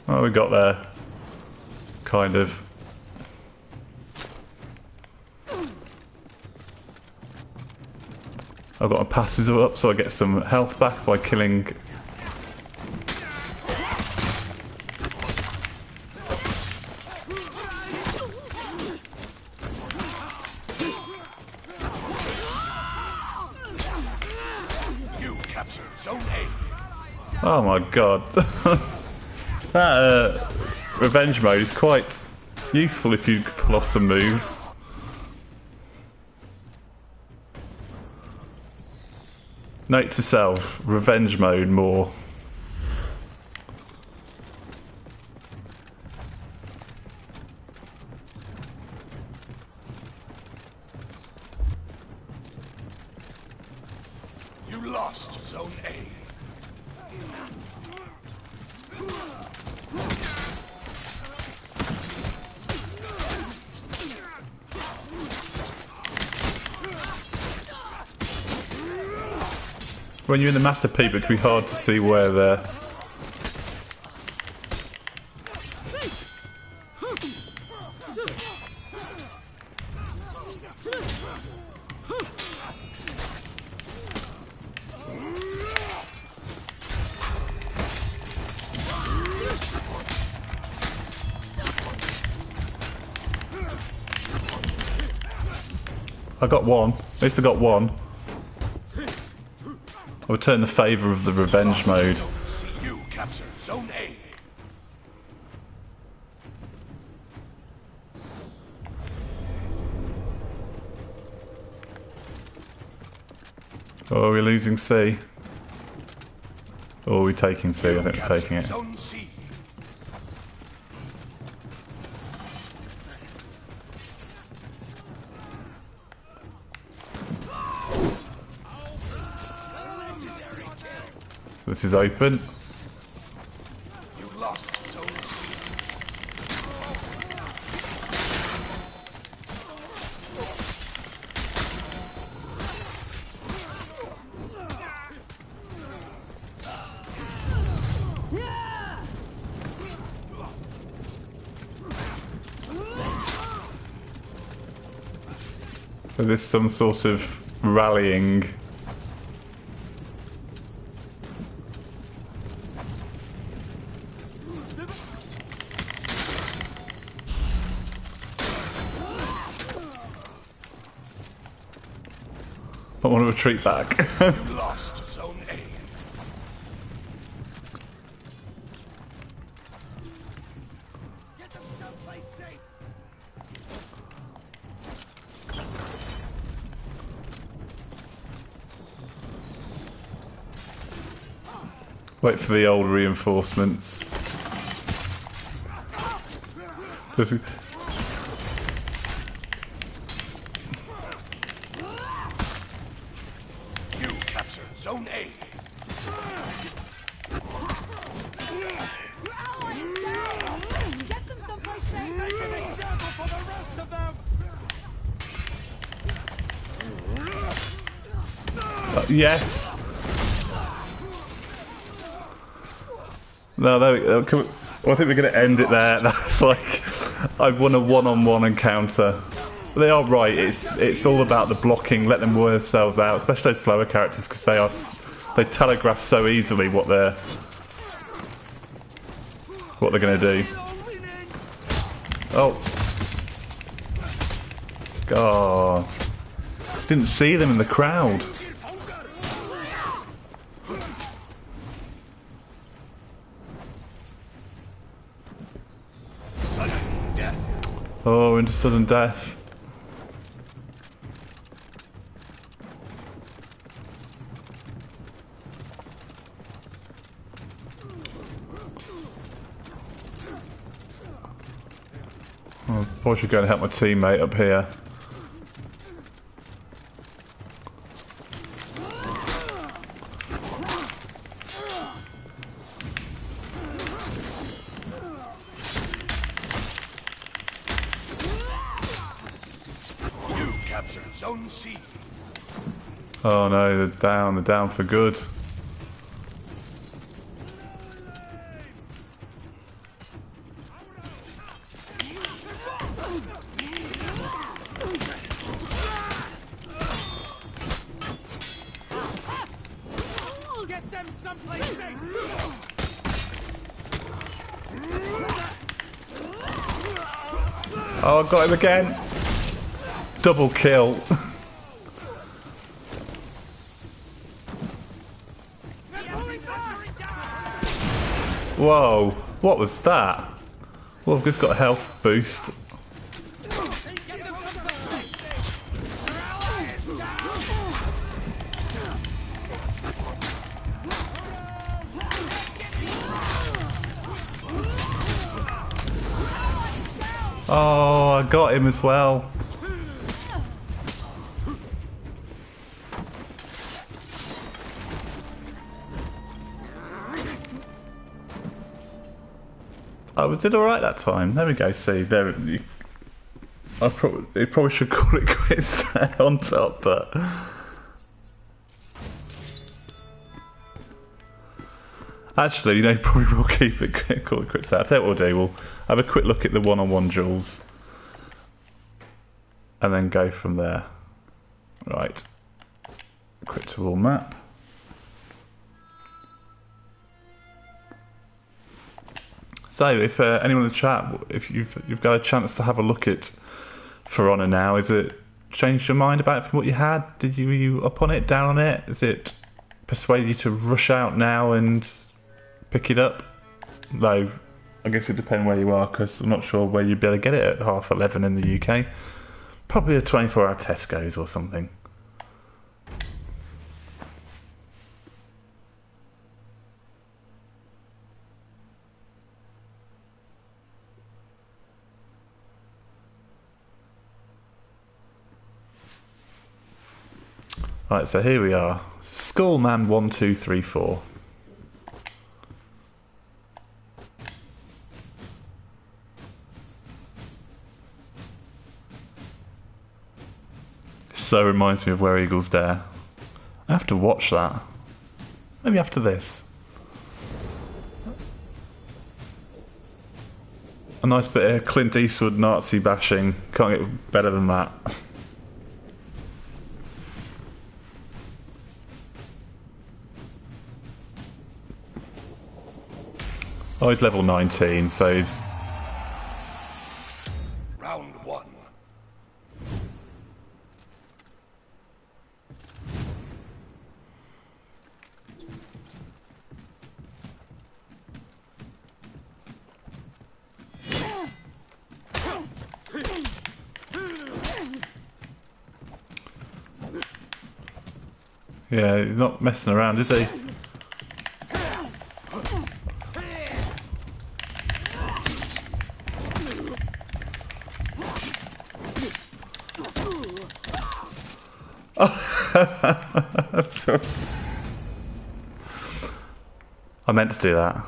Oh, we got there. Kind of. I've got my passes up so I get some health back by killing. You captured Zone A. Oh my god. That revenge mode is quite useful if you pull off some moves. Note to self, revenge mode more. You lost Zone A. When you're in the massive people, it can be hard to see where they're. I got one. At least I got one. I'll return the favour of the revenge mode. See you capture Zone A. Oh, we're losing C. Or are we taking C? I think we're taking it. Zone C. This is open. You lost Zone C. So there's some sort of rallying. I want to retreat back. You lost Zone A. Get them someplace safe. Wait for the old reinforcements. Zone A. Your ally is down! Get them someplace safe! Make an example for the rest of them! Yes. No, there we go. Well, I think we're going to end it there. That's like, I've won a one-on-one encounter. They are right. It's all about the blocking. Let them wear themselves out, especially those slower characters, because they telegraph so easily what they're going to do. Oh, God! Didn't see them in the crowd. Sudden death. Oh, into sudden death. Oh, I probably should go and help my teammate up here. You captured Zone C. Oh no, they're down for good. Get them someplace safe. Oh, I got him again. Double kill. Whoa, what was that? Well, I've just got a health boost. Oh, I got him as well. I did alright that time. There we go, see. There, you probably should call it quits there on top, but... Actually, you know, probably will keep it, call it quits there. I'll tell you what we'll do. We'll have a quick look at the one-on-one duels. And then go from there. Right. Quick to all map. So, if anyone in the chat, if you've got a chance to have a look at For Honor now, is it changed your mind about it from what you had? Were you up on it, down on it? Is it persuaded you to rush out now and pick it up? Though, I guess it depends where you are, because I'm not sure where you'd be able to get it at 11:30 in the UK. Probably a 24-hour Tesco's or something. Right, so here we are. Skullman 1234. So reminds me of Where Eagles Dare. I have to watch that. Maybe after this. A nice bit of Clint Eastwood Nazi bashing. Can't get better than that. Oh, he's level 19, so he's... Round one. Yeah, he's not messing around, is he? I meant to do that.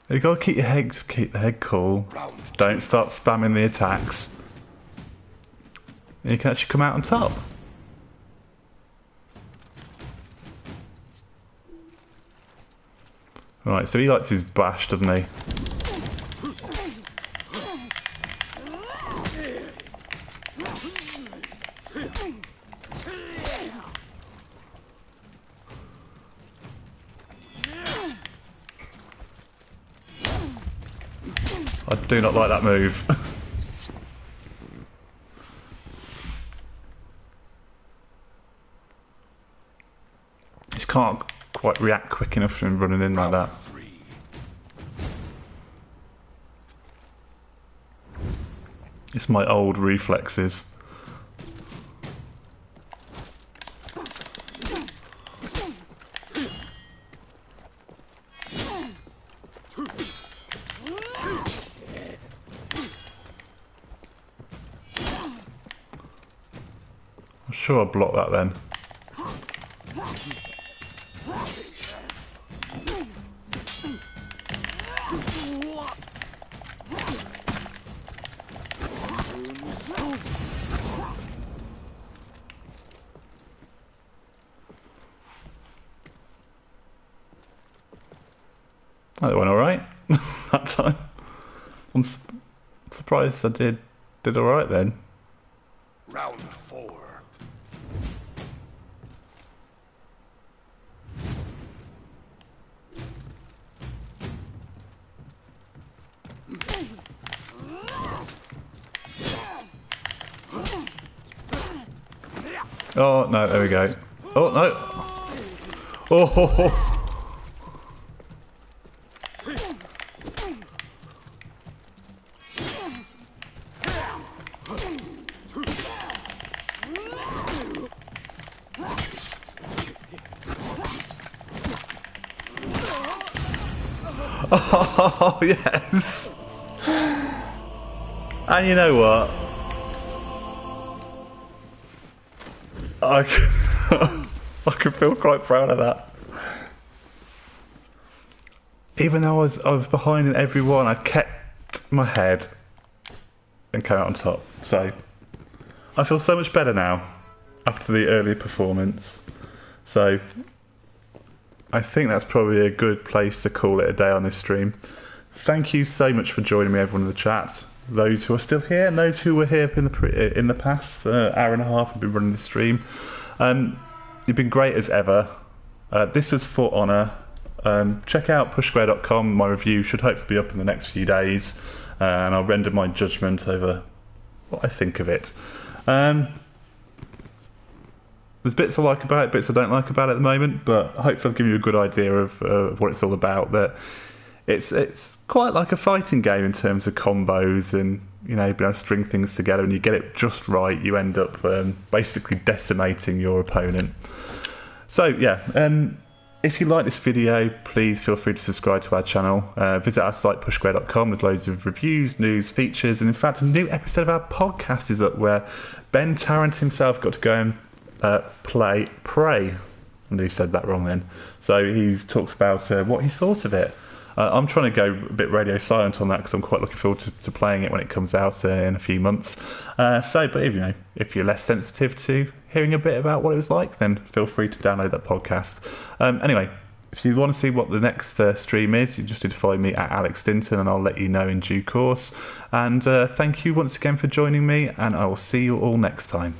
You gotta keep the head cool. Don't start spamming the attacks. And you can actually come out on top. Right, so he likes his bash, doesn't he? I do not like that move. Just can't quite react quick enough to him running in like that. It's my old reflexes. I'm sure I'll block that then. That went alright that time. I'm surprised I did alright then. Round 4. Oh no, there we go. Oh no. Oh ho, ho. Oh yes. And you know what? I can feel quite proud of that. Even though I was behind in every one, I kept my head and came out on top. So I feel so much better now after the earlier performance. So I think that's probably a good place to call it a day on this stream. Thank you so much for joining me, everyone in the chat. Those who are still here and those who were here in the past hour and a half have been running the stream. You've been great as ever. This was For Honor. Check out pushsquare.com. My review should hopefully be up in the next few days, and I'll render my judgment over what I think of it. There's bits I like about it, bits I don't like about it at the moment, but hopefully I've given you a good idea of what it's all about. That it's quite like a fighting game in terms of combos, and you know, being able to string things together, and you get it just right, you end up basically decimating your opponent. So yeah, if you like this video, please feel free to subscribe to our channel. Visit our site pushsquare.com. There's loads of reviews, news, features, and in fact a new episode of our podcast is up where Ben Tarrant himself got to go and play Prey. And he said that wrong then. So he talks about what he thought of it. I'm trying to go a bit radio silent on that because I'm quite looking forward to playing it when it comes out in a few months. But if you're less sensitive to hearing a bit about what it was like, then feel free to download that podcast. Anyway, if you want to see what the next stream is, you just need to follow me at Alex Stinton, and I'll let you know in due course. And thank you once again for joining me, and I will see you all next time.